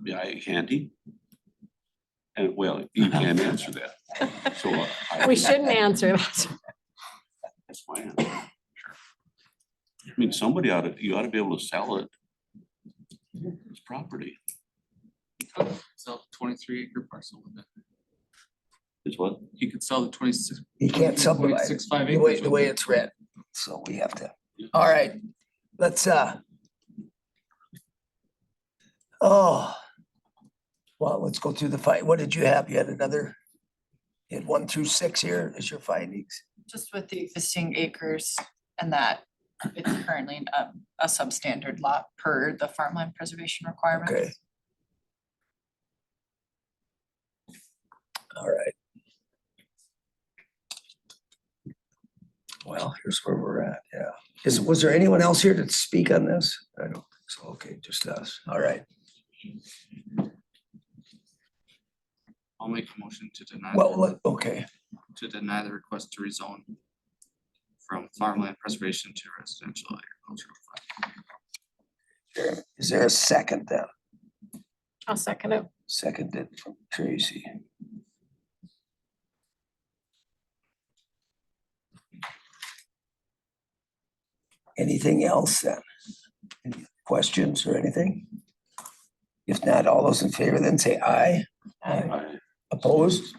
Speaker 11: Yeah, can't he? And well, you can't answer that. So.
Speaker 12: We shouldn't answer that.
Speaker 11: That's my answer. Sure. I mean, you ought to be able to sell it. It's property.
Speaker 9: Sell 23-acre parcel with it.
Speaker 11: It's what?
Speaker 9: He could sell the 26.
Speaker 1: He can't subdivide it
Speaker 9: 0.65
Speaker 1: the way,
Speaker 9: acres
Speaker 1: the
Speaker 9: with
Speaker 1: way
Speaker 9: it.
Speaker 1: it's read, so we have to, all right, let's, oh. Well, let's go through the fight. What did you have? You had another, you had 1 through 6 here as your findings.
Speaker 2: Just with the existing acres and that it's currently a substandard lot per the farmland preservation requirements.
Speaker 1: Okay. All right. Well, here's where we're at, yeah. Was there anyone else here to speak on this? I don't think so. Okay, just us. All right.
Speaker 9: I'll make a motion to deny.
Speaker 1: Well, okay.
Speaker 9: To deny the request to rezone from farmland preservation to residential agricultural.
Speaker 1: Is there a second then?
Speaker 12: I'll second it.
Speaker 1: Seconded from Tracy. Anything else then? Any questions or anything? If not, all those in favor then say aye. Aye. Opposed?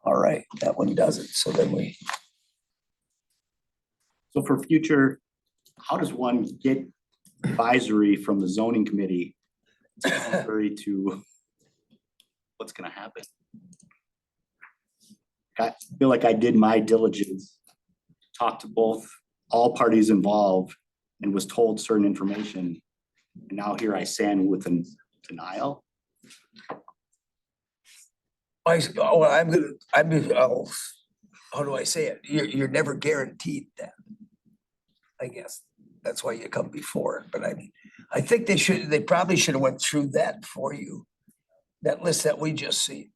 Speaker 1: All right, that one does it. So then we,
Speaker 13: So for future, how does one get advisory from the zoning committee contrary to what's gonna happen? I feel like I did my diligence, talked to all parties involved and was told certain information. And now here I stand with a denial.
Speaker 1: how do I say it? You're never guaranteed that. I guess that's why you come before it, but I mean, I think they probably should have went through that for you. That list that we just see.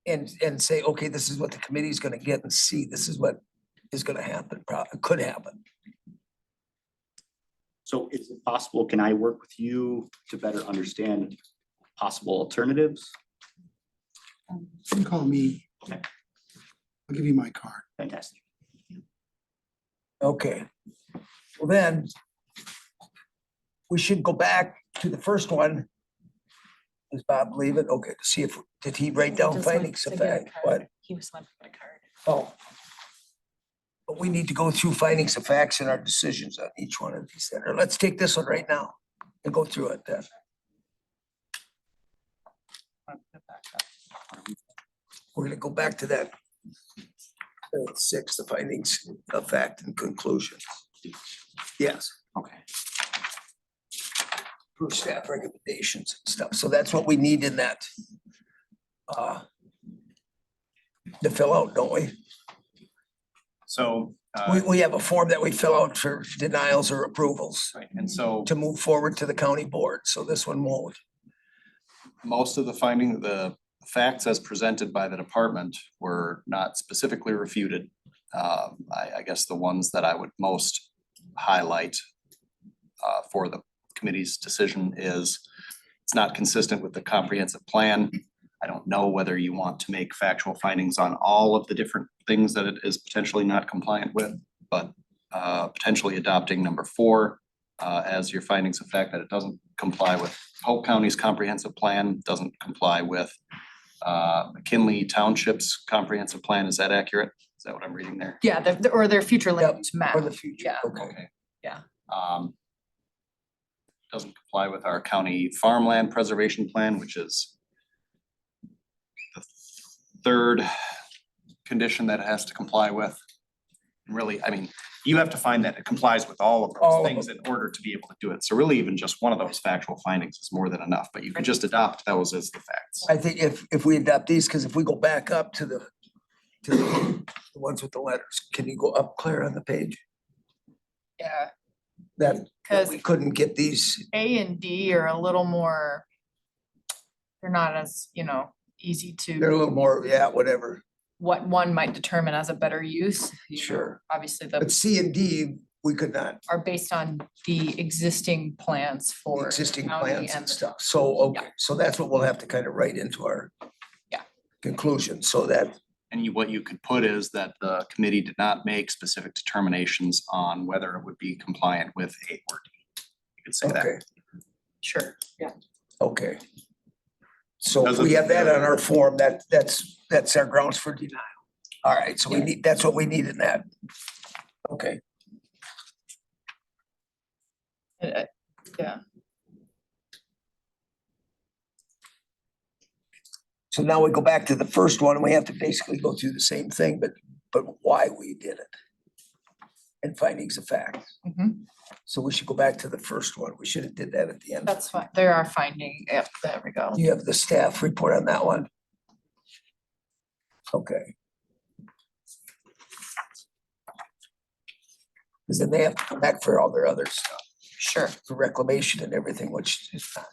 Speaker 1: And say, okay, this is what the committee's gonna get and see, this is what is gonna happen, could happen.
Speaker 13: So is it possible, can I work with you to better understand possible alternatives?
Speaker 8: You can call me.
Speaker 13: Okay.
Speaker 8: I'll give you my card.
Speaker 13: Fantastic.
Speaker 1: Okay, well then, we should go back to the first one. Does Bob leave it? Okay, to see if, did he write down
Speaker 12: Just went
Speaker 1: findings
Speaker 12: to
Speaker 1: of
Speaker 12: get a
Speaker 1: fact?
Speaker 12: card.
Speaker 1: What?
Speaker 12: He was went for a card.
Speaker 1: Oh. But we need to go through findings of facts and our decisions on each one of these. Then. Or let's take this one right now and go through it then. We're gonna go back to that. 6, the findings of fact and conclusions. Yes.
Speaker 13: Okay.
Speaker 1: For staff recommendations and stuff. So that's what we need in that. To fill out, don't we?
Speaker 14: So,
Speaker 1: We have a form that we fill out for denials or approvals
Speaker 14: right, and so
Speaker 1: to move forward to the county board. So this one won't.
Speaker 14: most of the facts as presented by the department were not specifically refuted. I guess the ones that I would most highlight for the committee's decision is it's not consistent with the comprehensive plan. I don't know whether you want to make factual findings on all of the different things that it is potentially not compliant with, but potentially adopting number 4, as your findings of fact, that it doesn't comply with Polk County's comprehensive plan, doesn't comply with McKinley Township's comprehensive plan. Is that accurate? Is that what I'm reading there?
Speaker 2: Yeah, or their future land use map.
Speaker 1: For the future.
Speaker 2: Yeah.
Speaker 1: Okay.
Speaker 2: Yeah.
Speaker 14: Doesn't comply with our county farmland preservation plan, which is the third condition that it has to comply with. And really, I mean, you have to find that it complies with all of
Speaker 1: All
Speaker 14: those
Speaker 1: of
Speaker 14: things in order to be able to do it. So really, even just one of those factual findings is more than enough, but you can just adopt those as the facts.
Speaker 1: I think if we adopt these, because if we go back up to the ones with the letters, can you go up, Claire, on the page?
Speaker 2: Yeah,
Speaker 1: That
Speaker 2: because
Speaker 1: we couldn't get these,
Speaker 2: A and D are a little more, they're not as, easy
Speaker 1: they're a
Speaker 2: to,
Speaker 1: little more, yeah, whatever.
Speaker 2: what one might determine as a better use.
Speaker 1: Sure.
Speaker 2: Obviously,
Speaker 1: But
Speaker 2: the
Speaker 1: C and D, we could not,
Speaker 2: are based on the existing plans
Speaker 1: the
Speaker 2: for.
Speaker 1: existing
Speaker 2: county
Speaker 1: plans and
Speaker 2: the-
Speaker 1: stuff. So, okay, so that's what we'll have to kind of write into our
Speaker 2: Yeah.
Speaker 1: conclusion, so that,
Speaker 14: And what you could put is that the committee did not make specific determinations on whether it would be compliant with A or D. You could say that.
Speaker 1: okay,
Speaker 2: Sure, yeah.
Speaker 1: okay. So if
Speaker 14: Doesn't-
Speaker 1: we have that on our form, that's our grounds for denial. All right, so we
Speaker 2: Yeah.
Speaker 1: need, that's what we need in that. Okay,
Speaker 2: Yeah.
Speaker 1: so now we go back to the first one and we have to basically go through the same thing, but why we did it. And findings of fact.
Speaker 2: Mhm.
Speaker 1: So we should go back to the first one. We should have did that at the end.
Speaker 2: That's fine. There are finding, yep, there we go.
Speaker 1: Do you have the staff report on that one? Okay. Because then they have to come back for all their other stuff,
Speaker 2: Sure.
Speaker 1: for reclamation and everything, which is not.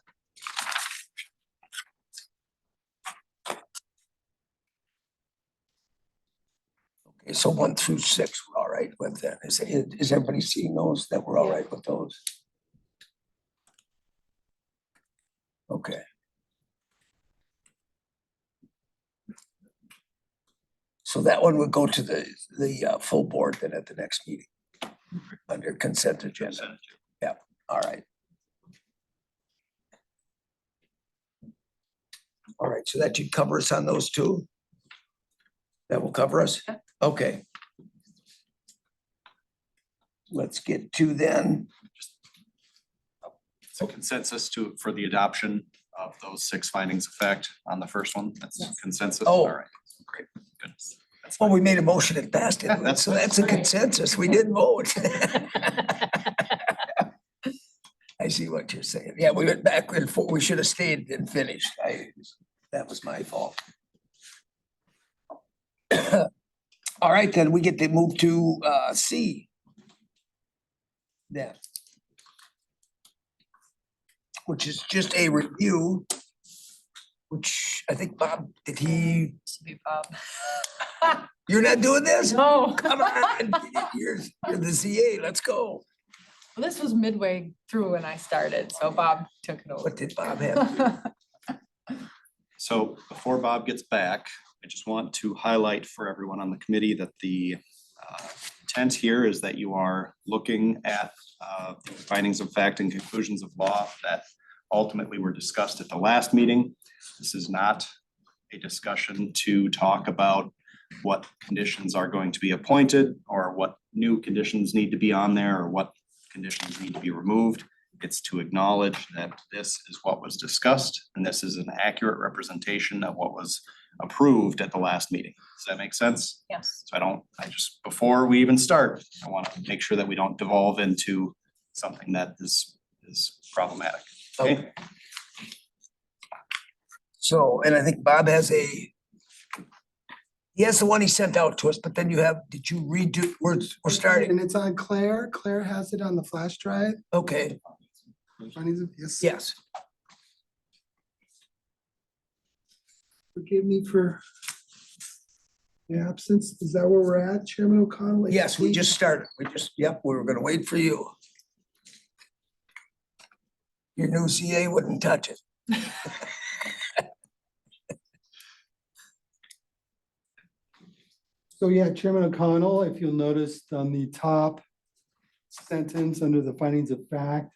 Speaker 1: Okay, so 1 through 6, we're all right with that. Is everybody seeing those, that we're all right with those? Okay. So that one would go to the full board then at the next meeting. Under consent agenda. Yeah, all right. All right, so that should cover us on those two? That will cover us? Okay. Let's get to then,
Speaker 14: So consensus for the adoption of those 6 findings of fact on the first one. That's consensus.
Speaker 1: Oh.
Speaker 14: All right, great, good. That's
Speaker 1: well,
Speaker 14: fine.
Speaker 1: we made a motion and passed it,
Speaker 14: That's
Speaker 1: so
Speaker 14: fine.
Speaker 1: that's a consensus. We did vote. I see what you're saying. Yeah, we went back and forth. We should have stayed and finished. That was my fault. All right, then we get to move to C. Then. Which is just a review. Which I think Bob, did he,
Speaker 2: To be Bob.
Speaker 1: you're not doing this?
Speaker 2: No.
Speaker 1: Come on, you're the CA, let's go.
Speaker 2: Well, this was midway through when I started, so Bob took it over.
Speaker 1: What did Bob have?
Speaker 14: So before Bob gets back, I just want to highlight for everyone on the committee that the intent here is that you are looking at the findings of fact and conclusions of law that ultimately were discussed at the last meeting. This is not a discussion to talk about what conditions are going to be appointed or what new conditions need to be on there or what conditions need to be removed. It's to acknowledge that this is what was discussed and this is an accurate representation of what was approved at the last meeting. Does that make sense?
Speaker 2: Yes.
Speaker 14: So before we even start, I want to make sure that we don't devolve into something that is problematic. Okay?
Speaker 1: So, and I think Bob has he has the one he sent out to us, but then did you redo, we're starting,
Speaker 8: And it's on Claire. Claire has it on the flash drive.
Speaker 1: okay,
Speaker 8: Yes.
Speaker 1: yes.
Speaker 8: Forgive me for the absence. Is that where we're at, Chairman O'Connell?
Speaker 1: Yes, we just started. Yep, we were gonna wait for you. Your new CA wouldn't touch it.
Speaker 8: So yeah, Chairman O'Connell, if you'll notice on the top sentence under the findings of fact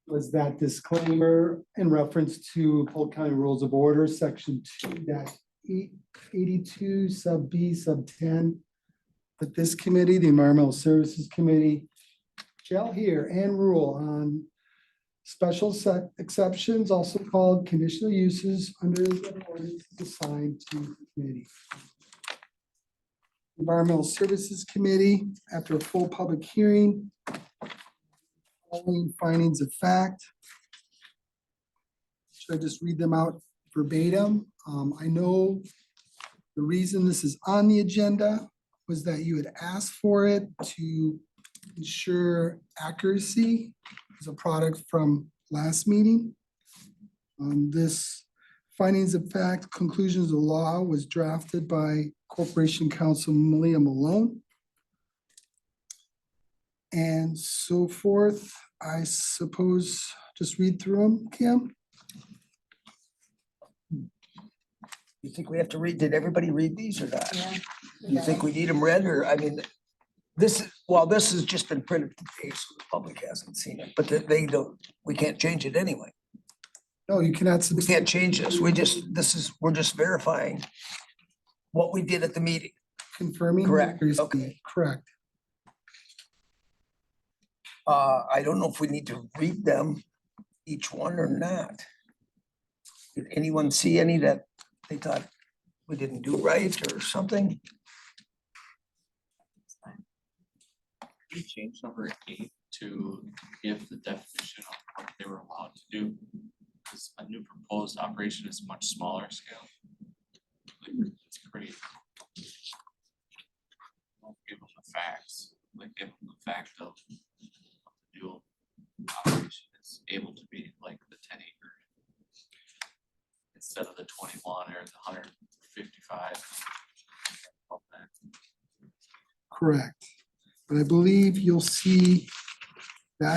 Speaker 8: was that disclaimer in reference to Polk County Rules of Order, section 2-82 sub B sub 10. That this committee, the Environmental Services Committee, shall hear and rule on special exceptions, also called conditional uses under the ordinance assigned to the committee. Environmental Services Committee, after a full public hearing, following findings of fact. Should I just read them out verbatim? I know the reason this is on the agenda was that you had asked for it to ensure accuracy as a product from last meeting. This findings of fact, conclusions of law was drafted by Corporation Counsel Malia Malone. And so forth. I suppose just read through them, Kim?
Speaker 1: You think we have to read, did everybody read these or not?
Speaker 2: Yeah.
Speaker 1: You think we need them read, or, I mean, this is, well, this has just been printed today, so the public hasn't seen it, but they don't, we can't change it anyway.
Speaker 8: No, you cannot.
Speaker 1: We can't change this. We just, we're just verifying what we did at the meeting.
Speaker 8: Confirming.
Speaker 1: Correct,
Speaker 8: accuracy.
Speaker 1: okay.
Speaker 8: Correct.
Speaker 1: I don't know if we need to read them, each one or not. Did anyone see any that they thought we didn't do right or something?
Speaker 9: We changed number 8 to give the definition of what they were allowed to do. Because a new proposed operation is much smaller scale. Like, it's pretty. Don't give them the facts, like give them the fact of what the new operation is able to be, like the 10 acre. Instead of the 21 or the 155.
Speaker 8: Correct. But I believe you'll see the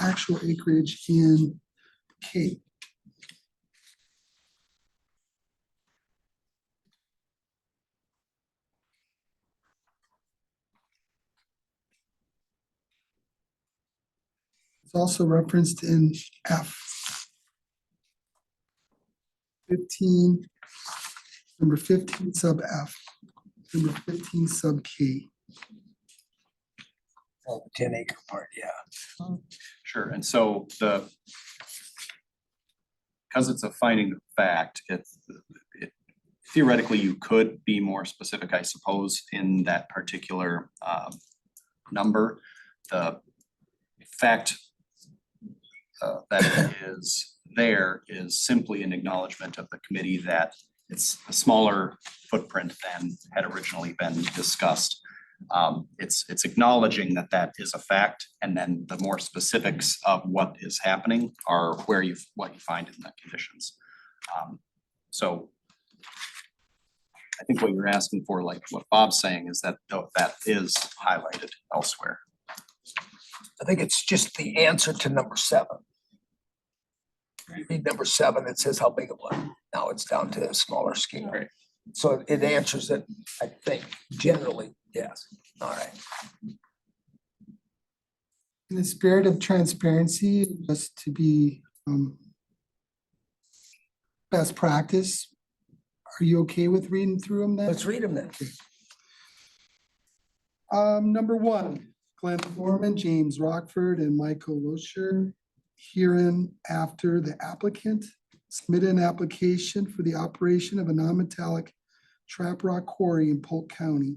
Speaker 8: actual acreage in K. It's also referenced in F. 15, number 15 sub F, number 15 sub K.
Speaker 1: Oh, the 10 acre part, yeah.
Speaker 14: Sure, and so because it's a finding of fact, it theoretically, you could be more specific, I suppose, in that particular number. The fact that is there is simply an acknowledgement of the committee that it's a smaller footprint than had originally been discussed. It's acknowledging that that is a fact, and then the more specifics of what is happening are what you find in the conditions. So I think what you're asking for, like what Bob's saying, is that that is highlighted elsewhere.
Speaker 1: I think it's just the answer to number 7. You read number 7, it says how big it was. Now it's down to a smaller scale.
Speaker 9: Right.
Speaker 1: So it answers it, I think, generally, yes. All right.
Speaker 8: In the spirit of transparency, just to be best practice, are you okay with reading through them then?
Speaker 1: Let's read them then.
Speaker 8: Number 1, Glenn Foreman, James Rockford, and Michael Loescher, herein after the applicant submitted an application for the operation of a non-metallic trap rock quarry in Polk County.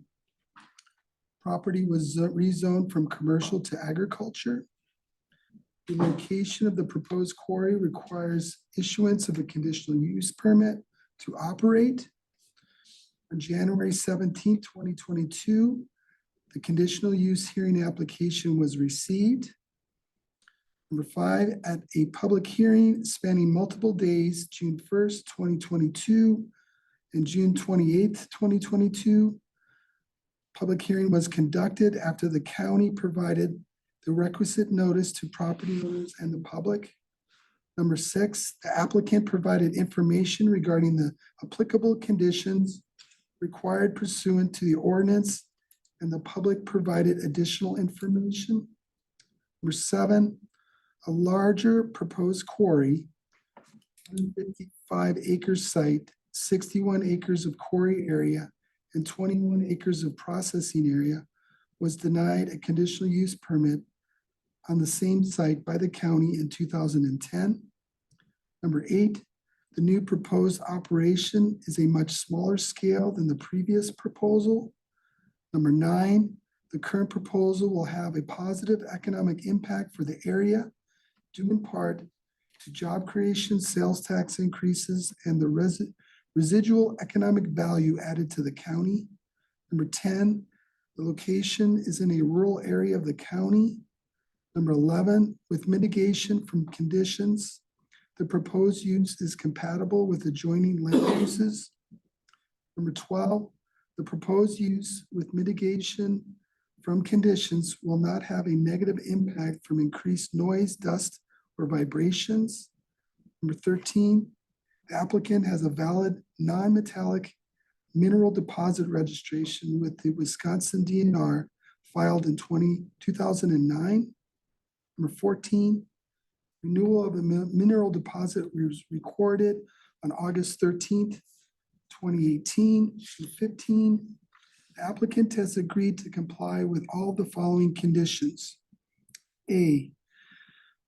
Speaker 8: Property was rezoned from commercial to agriculture. The location of the proposed quarry requires issuance of a conditional use permit to operate. On January 17, 2022, the conditional use hearing application was received. Number 5, at a public hearing spanning multiple days, June 1st, 2022 and June 28th, 2022, public hearing was conducted after the county provided the requisite notice to property owners and the public. Number 6, the applicant provided information regarding the applicable conditions required pursuant to the ordinance and the public provided additional information. Number 7, a larger proposed quarry, 155-acre site, 61 acres of quarry area, and 21 acres of processing area was denied a conditional use permit on the same site by the county in 2010. Number 8, the new proposed operation is a much smaller scale than the previous proposal. Number 9, the current proposal will have a positive economic impact for the area, due in part to job creation, sales tax increases, and the residual economic value added to the county. Number 10, the location is in a rural area of the county. Number 11, with mitigation from conditions, the proposed use is compatible with adjoining land uses. Number 12, the proposed use with mitigation from conditions will not have a negative impact from increased noise, dust, or vibrations. Number 13, the applicant has a valid non-metallic mineral deposit registration with the Wisconsin DNR filed in 2009. Number 14, renewal of the mineral deposit was recorded on August 13th, 2018. Number 15, the applicant has agreed to comply with all the following conditions. A,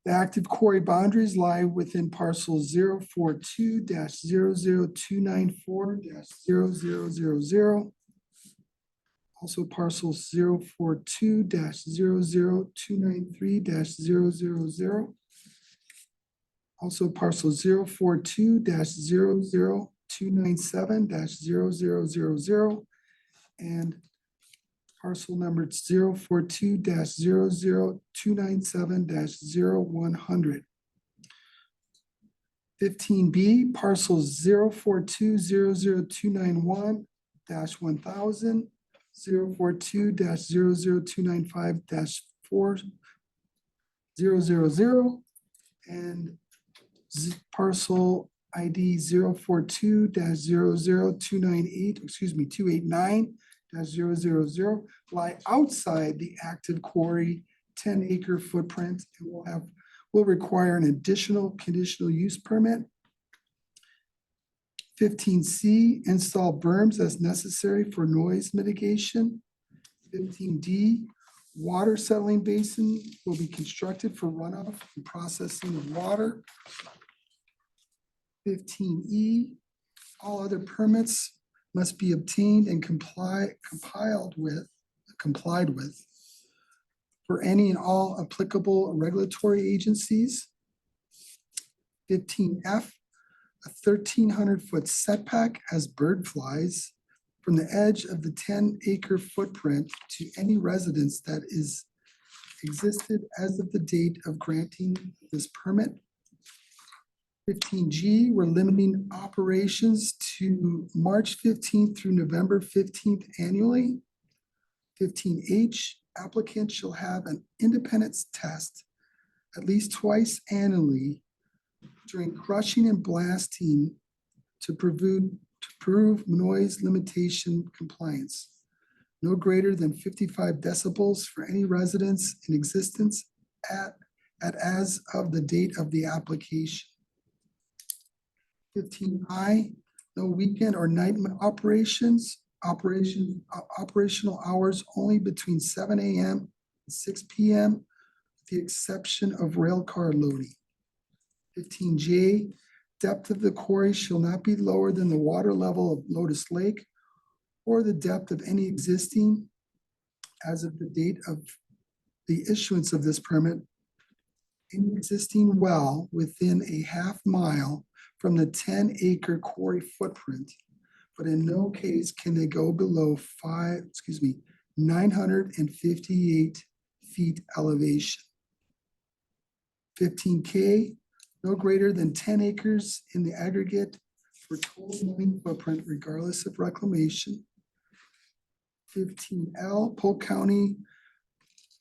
Speaker 8: the active quarry boundaries lie within parcel 042-00294-0000. Also parcel 042-00293-000. Also parcel 042-00297-0000. And parcel number 042-00297-0100. 15B, parcel 042-00291-1000, 042-00295-4000, and parcel ID 042-00298, 289-000 lie outside the active quarry 10-acre footprint and will require an additional conditional use permit. 15C, install berms as necessary for noise mitigation. 15D, water settling basin will be constructed for runoff and processing of water. 15E, all other permits must be obtained and complied with for any and all applicable regulatory agencies. 15F, a 1,300-foot setback as bird flies from the edge of the 10-acre footprint to any residence that is existed as of the date of granting this permit. 15G, we're limiting operations to March 15th through November 15th annually. 15H, applicant shall have an independence test at least twice annually during crushing and blasting to prove noise limitation compliance. No greater than 55 decibels for any residence in existence at as of the date of the application. 15I, no weekend or night operations. Operational hours only between 7 a.m. and 6 p.m. with the exception of rail car loading. 15J, depth of the quarry shall not be lower than the water level of Lotus Lake or the depth of any existing as of the date of the issuance of this permit, any existing well within a half mile from the 10-acre quarry footprint, but in no case can they go below 958 feet elevation. 15K, no greater than 10 acres in the aggregate for total moving footprint regardless of reclamation. 15L, Polk County,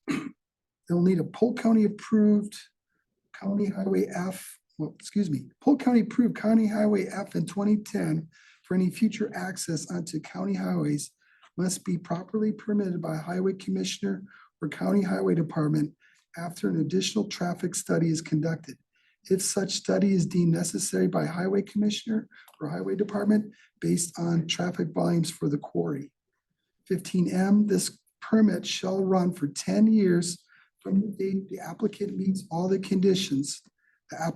Speaker 8: they'll need a Polk County approved County Highway F, Polk County approved County Highway F in 2010 for any future access onto county highways must be properly permitted by highway commissioner or county highway department after an additional traffic study is conducted. If such study is deemed necessary by highway commissioner or highway department based on traffic volumes for the quarry. 15M, this permit shall run for 10 years from the date the applicant meets all the conditions. The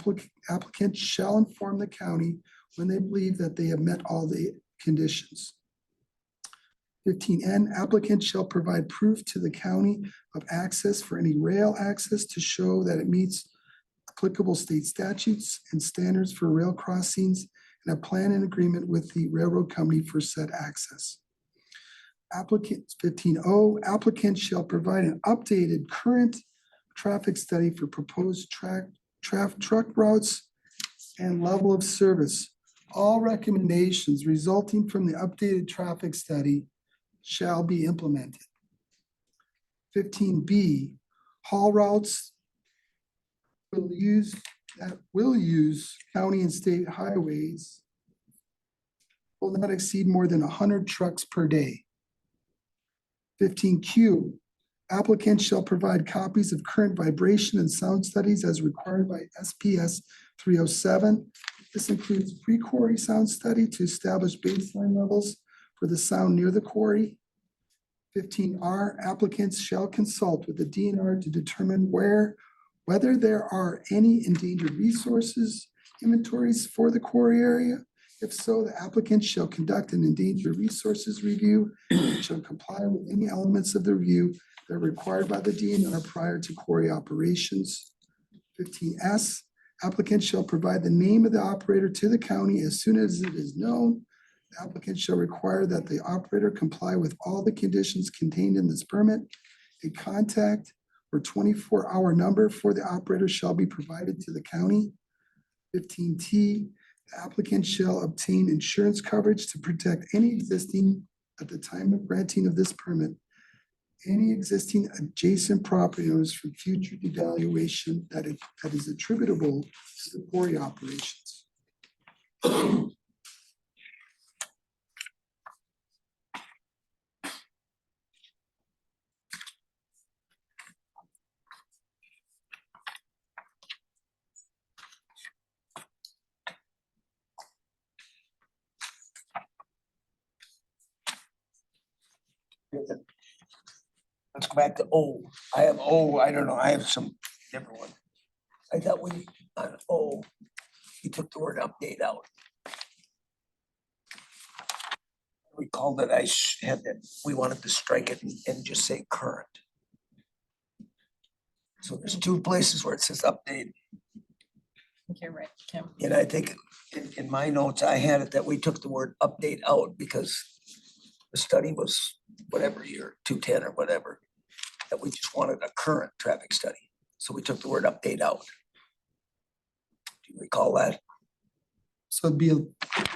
Speaker 8: applicant shall inform the county when they believe that they have met all the conditions. 15N, applicant shall provide proof to the county of access for any rail access to show that it meets applicable state statutes and standards for rail crossings and a plan and agreement with the railroad company for said access. Applicant 15O, applicant shall provide an updated current traffic study for proposed truck routes and level of service. All recommendations resulting from the updated traffic study shall be implemented. 15B, haul routes will use county and state highways will not exceed more than 100 trucks per day. 15Q, applicants shall provide copies of current vibration and sound studies as required by SPS 307. This includes pre-quarry sound study to establish baseline levels for the sound near the quarry. 15R, applicants shall consult with the DNR to determine whether there are any endangered resources inventories for the quarry area. If so, the applicant shall conduct an endangered resources review and shall comply with any elements of the review that are required by the DNR prior to quarry operations. 15S, applicant shall provide the name of the operator to the county as soon as it is known. The applicant shall require that the operator comply with all the conditions contained in this permit. A contact or 24-hour number for the operator shall be provided to the county. 15T, the applicant shall obtain insurance coverage to protect any existing, at the time of granting of this permit, any existing adjacent property owners from future devaluation that is attributable to the quarry operations.
Speaker 1: Let's go back to O. I have O, I don't know, I have some different one. I thought we, on O, you took the word update out. We called it, had that, we wanted to strike it and just say current. So there's two places where it says update.
Speaker 2: Okay, right, Kim.
Speaker 1: And I think in my notes, I had it that we took the word update out because the study was whatever year, 210 or whatever, that we just wanted a current traffic study. So we took the word update out. Do you recall that?
Speaker 8: So it'd be, you're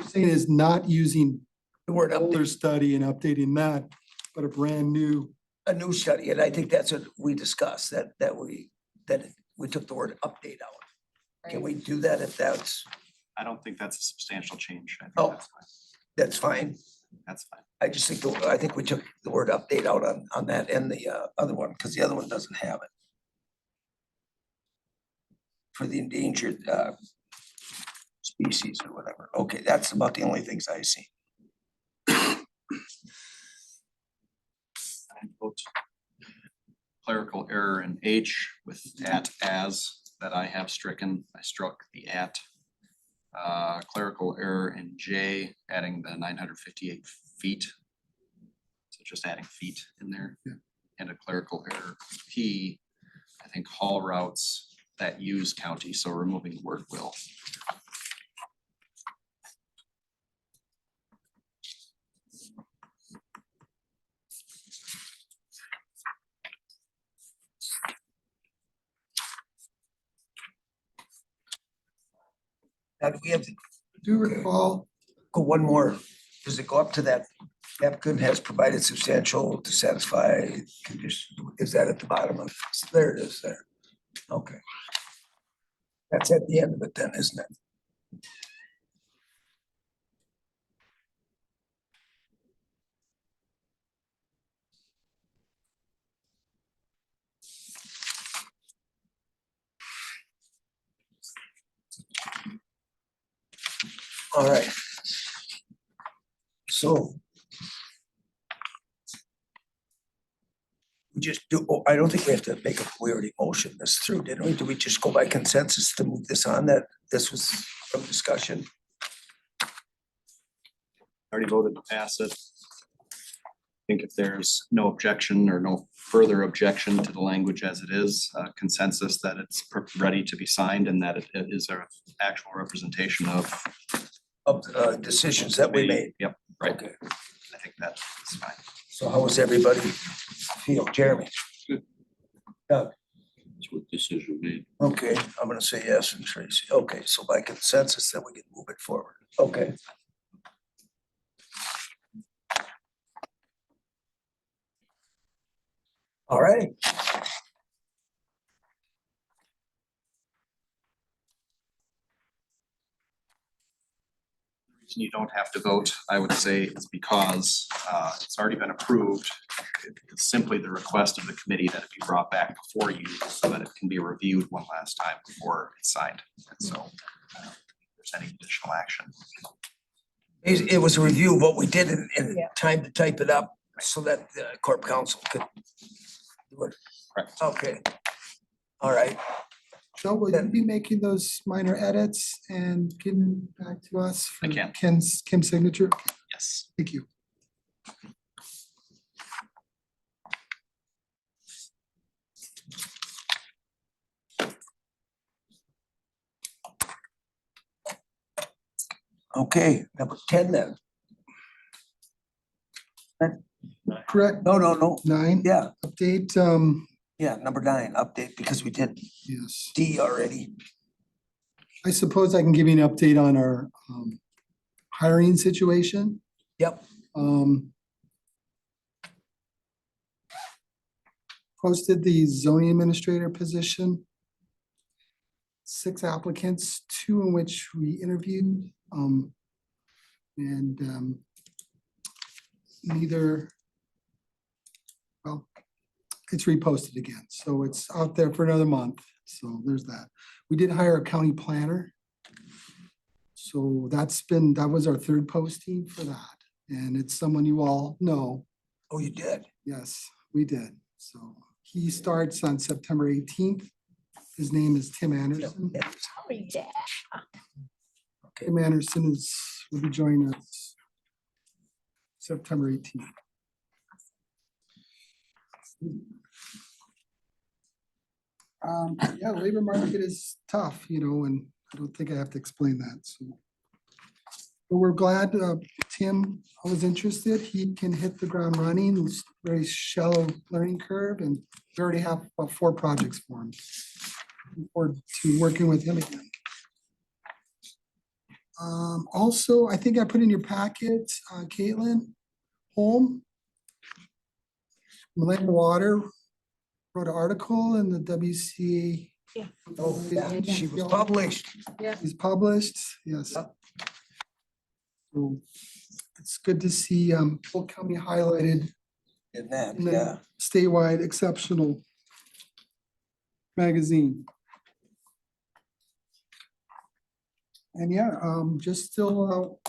Speaker 8: saying is not using
Speaker 1: The word
Speaker 8: older
Speaker 1: update,
Speaker 8: study and updating that, but a brand new.
Speaker 1: a new study, and I think that's what we discussed, that we took the word update out. Can we do that if that's,
Speaker 14: I don't think that's a substantial change. I think
Speaker 1: Oh.
Speaker 14: that's fine.
Speaker 1: that's fine?
Speaker 14: That's fine.
Speaker 1: I just think, I think we took the word update out on that and the other one, because the other one doesn't have it. For the endangered species or whatever. Okay, that's about the only things I see.
Speaker 14: I vote clerical error in H with at as that I have stricken. I struck the at. Clerical error in J, adding the 958 feet. So just adding feet in there.
Speaker 8: Yeah.
Speaker 14: And a clerical error P, I think haul routes that use county, so removing the word will.
Speaker 1: Now, do we have to
Speaker 8: Do recall,
Speaker 1: go one more? Does it go up to that? Applicant has provided substantial to satisfy condition. Is that at the bottom of, there it is there. Okay. That's at the end of it then, isn't it? All right. So. We just do, oh, I don't think we have to make we already motion this through, didn't we? Do we just go by consensus to move this on, that this was from discussion?
Speaker 14: Already voted to pass it. I think if there's no objection or no further objection to the language as it is, consensus that it's ready to be signed and that it is our actual representation of.
Speaker 1: Decisions that we made.
Speaker 14: Yep, right.
Speaker 1: Okay,
Speaker 14: I think that's fine.
Speaker 1: so how was everybody feel? Jeremy?
Speaker 11: Good.
Speaker 1: Doug?
Speaker 11: That's what decision made.
Speaker 1: Okay, I'm gonna say yes, and Tracy. Okay, so by consensus, then we can move it forward. Okay. All right.
Speaker 14: Reason you don't have to vote, I would say, is because it's already been approved. It's simply the request of the committee that it be brought back before you so that it can be reviewed one last time before it's signed. And so if there's any additional action.
Speaker 1: It was a review of what we did and
Speaker 12: Yeah.
Speaker 1: time to type it up so that the corp council could do it.
Speaker 14: Correct.
Speaker 1: Okay. All right.
Speaker 8: Joe, will you be making those minor edits and getting back to us?
Speaker 14: I
Speaker 8: for
Speaker 14: can.
Speaker 8: Kim's signature?
Speaker 14: Yes.
Speaker 8: Thank you.
Speaker 1: Okay, number 10 then.
Speaker 8: Correct,
Speaker 1: No.
Speaker 8: 9,
Speaker 1: Yeah,
Speaker 8: update,
Speaker 1: yeah, number 9, update, because we did
Speaker 8: yes.
Speaker 1: D already.
Speaker 8: I suppose I can give you an update on our hiring situation.
Speaker 1: Yep.
Speaker 8: Posted the zoning administrator position. 6 applicants, 2 in which we interviewed. And neither, well, it's reposted again, so it's out there for another month. So there's that. We did hire a county planner. So that was our 3rd posting for that. And it's someone you all know.
Speaker 1: Oh, you did?
Speaker 8: Yes, we did. So he starts on September 18th. His name is Tim Anderson.
Speaker 12: Oh, yeah.
Speaker 8: Tim Anderson will be joining us September 18th. Yeah, labor market is tough, and I don't think I have to explain that, so. But we're glad Tim was interested. He can hit the ground running. It's very shallow learning curve, and we already have about 4 projects for him. Looking forward to working with him again. Also, I think I put in your packet, Caitlin Holm, Land and Water, wrote an article in the WCA.
Speaker 12: Yeah.
Speaker 1: Oh, yeah, she was published.
Speaker 8: He's published, yes. So it's good to see Polk County highlighted
Speaker 1: In that,
Speaker 8: in the
Speaker 1: yeah.
Speaker 8: statewide exceptional magazine. And yeah, just still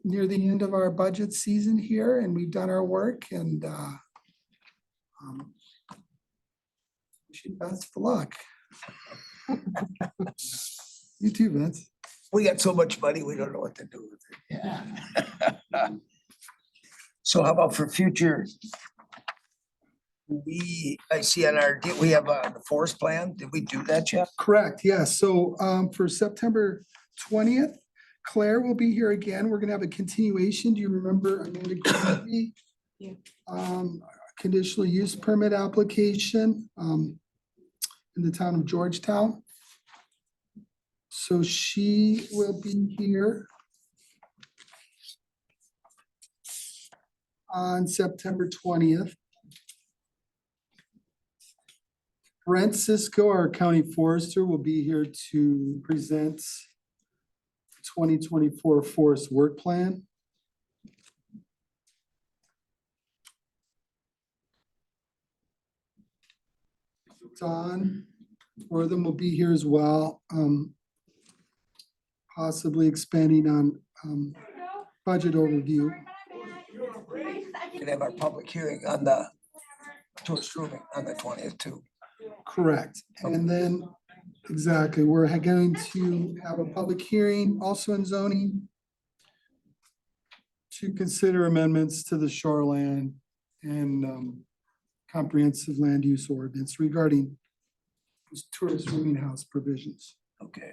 Speaker 8: near the end of our budget season here, and we've done our work, and wish you best of luck. You too, Vince.
Speaker 1: We got so much money, we don't know what to do with it. Yeah. So how about for future? I see on our, we have the forest plan. Did we do that yet?
Speaker 8: Correct, yes. So for September 20th, Claire will be here again. We're gonna have a continuation. Do you remember Amanda Gravy?
Speaker 12: Yeah.
Speaker 8: Conditional use permit application in the town of Georgetown. So she will be here on September 20th. Brent Cisco, our county forester, will be here to present 2024 forest work plan. Don Wortham will be here as well. possibly expanding on budget overview.
Speaker 1: Could have our public hearing on the tourist rooming on the 20th too.
Speaker 8: Correct. And then, exactly, we're going to have a public hearing also in zoning to consider amendments to the shoreline and comprehensive land use ordinance regarding those tourist rooming house provisions.
Speaker 1: Okay.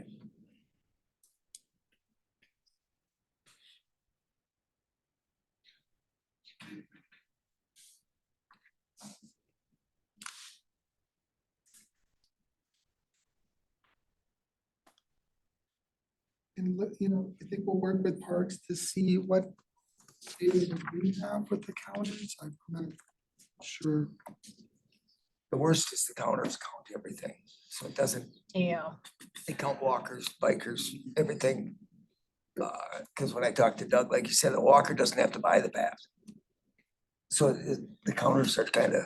Speaker 8: And look, you know, I think we'll work with parks to see what data we have with the counters. I'm not sure.
Speaker 1: The worst is the counters count everything. So it doesn't,
Speaker 12: Yeah.
Speaker 1: they count walkers, bikers, everything. Cause when I talked to Doug, like you said, a walker doesn't have to buy the pass. So the counters are kind of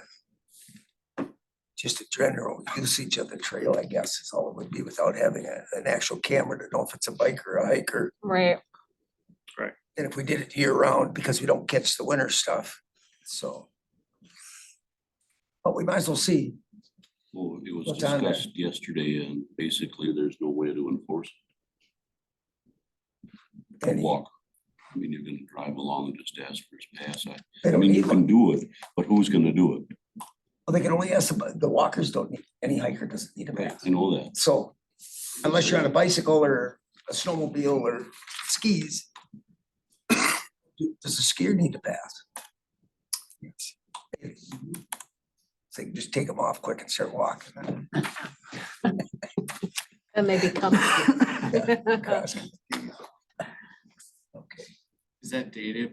Speaker 1: just a general usage of the trail, I guess, is all it would be without having an actual camera to know if it's a biker or a hiker.
Speaker 12: Right.
Speaker 1: And if we did it year round, because we don't catch the winter stuff, so. But we might as well see.
Speaker 11: Well, it was
Speaker 1: What's on there?
Speaker 11: discussed yesterday and basically there's no way to enforce it.
Speaker 1: Any-
Speaker 11: Walk. I mean, you're gonna drive along and just ask for his pass.
Speaker 1: They
Speaker 11: I
Speaker 1: don't
Speaker 11: mean, you
Speaker 1: need
Speaker 11: can
Speaker 1: one.
Speaker 11: do it, but who's gonna do it?
Speaker 1: Well, they can only ask the walkers don't need, any hiker doesn't need a pass.
Speaker 11: I know that.
Speaker 1: So unless you're on a bicycle or a snowmobile or skis, does a skier need a pass? Yes. So you can just take them off quick and start walking.
Speaker 12: And they become.
Speaker 1: Cross. Okay,
Speaker 9: Is that data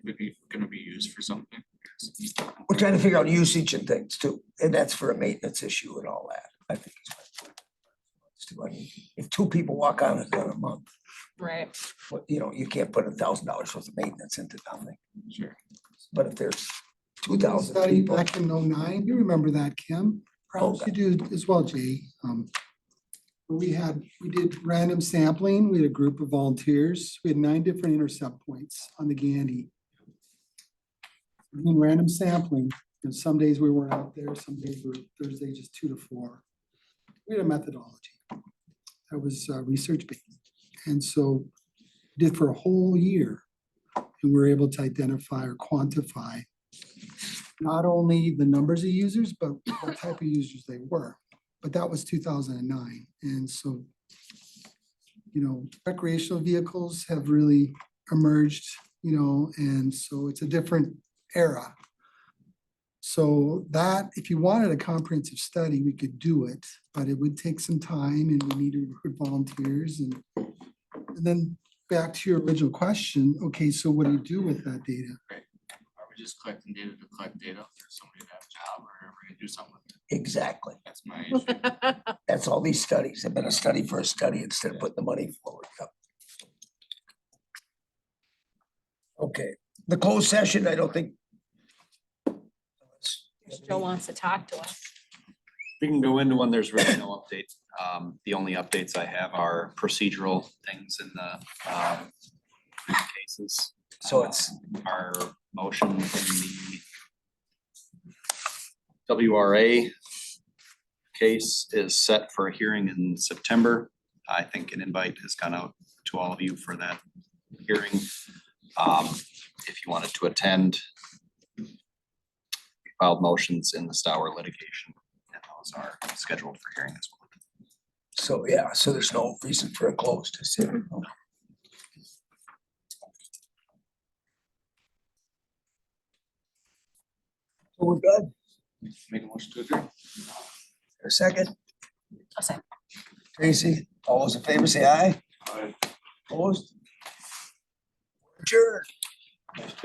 Speaker 9: gonna be used for something?
Speaker 1: we're trying to figure out usage and things too, and that's for a maintenance issue and all that, I think. I mean, if two people walk on it in a month,
Speaker 12: Right.
Speaker 1: well, you know, you can't put $1,000 worth of maintenance into nothing.
Speaker 9: Sure.
Speaker 1: But if there's 2,000
Speaker 8: Study
Speaker 1: people,
Speaker 8: back in '09, you remember that, Kim? Perhaps you do as well, Jay. We did random sampling. We had a group of volunteers. We had 9 different intercept points on the Gandy. In random sampling, and some days we were out there, some days were Thursday, just 2 to 4. We had a methodology that was research-based. And so did for a whole year. And we were able to identify or quantify not only the numbers of users, but what type of users they were. But that was 2009. And so, you know, recreational vehicles have really emerged, you know, and so it's a different era. So that, if you wanted a comprehensive study, we could do it, but it would take some time and we need to recruit volunteers. And then back to your original question, okay, so what do you do with that data?
Speaker 9: Are we just collecting data to collect data for somebody to have a job, or are we gonna do something with it?
Speaker 1: exactly.
Speaker 9: That's my issue.
Speaker 1: That's all these studies have been a study for a study instead of putting the money forward. Yep. Okay, the closed session, I don't think.
Speaker 12: Joe wants to talk to us.
Speaker 14: We can go into when there's really no updates. The only updates I have are procedural things in the cases.
Speaker 1: So it's,
Speaker 14: Our motion in the WRA case is set for a hearing in September. I think an invite has gone out to all of you for that hearing. If you wanted to attend, we filed motions in the Stour litigation, and those are scheduled for hearing as well.
Speaker 1: so yeah, so there's no reason for a closed session. So we're good.
Speaker 9: Make a motion to adjourn.
Speaker 1: A second,
Speaker 12: I'll say.
Speaker 1: Tracy, all those in favor say aye. Opposed? Adjourned.
Speaker 3: Nice job.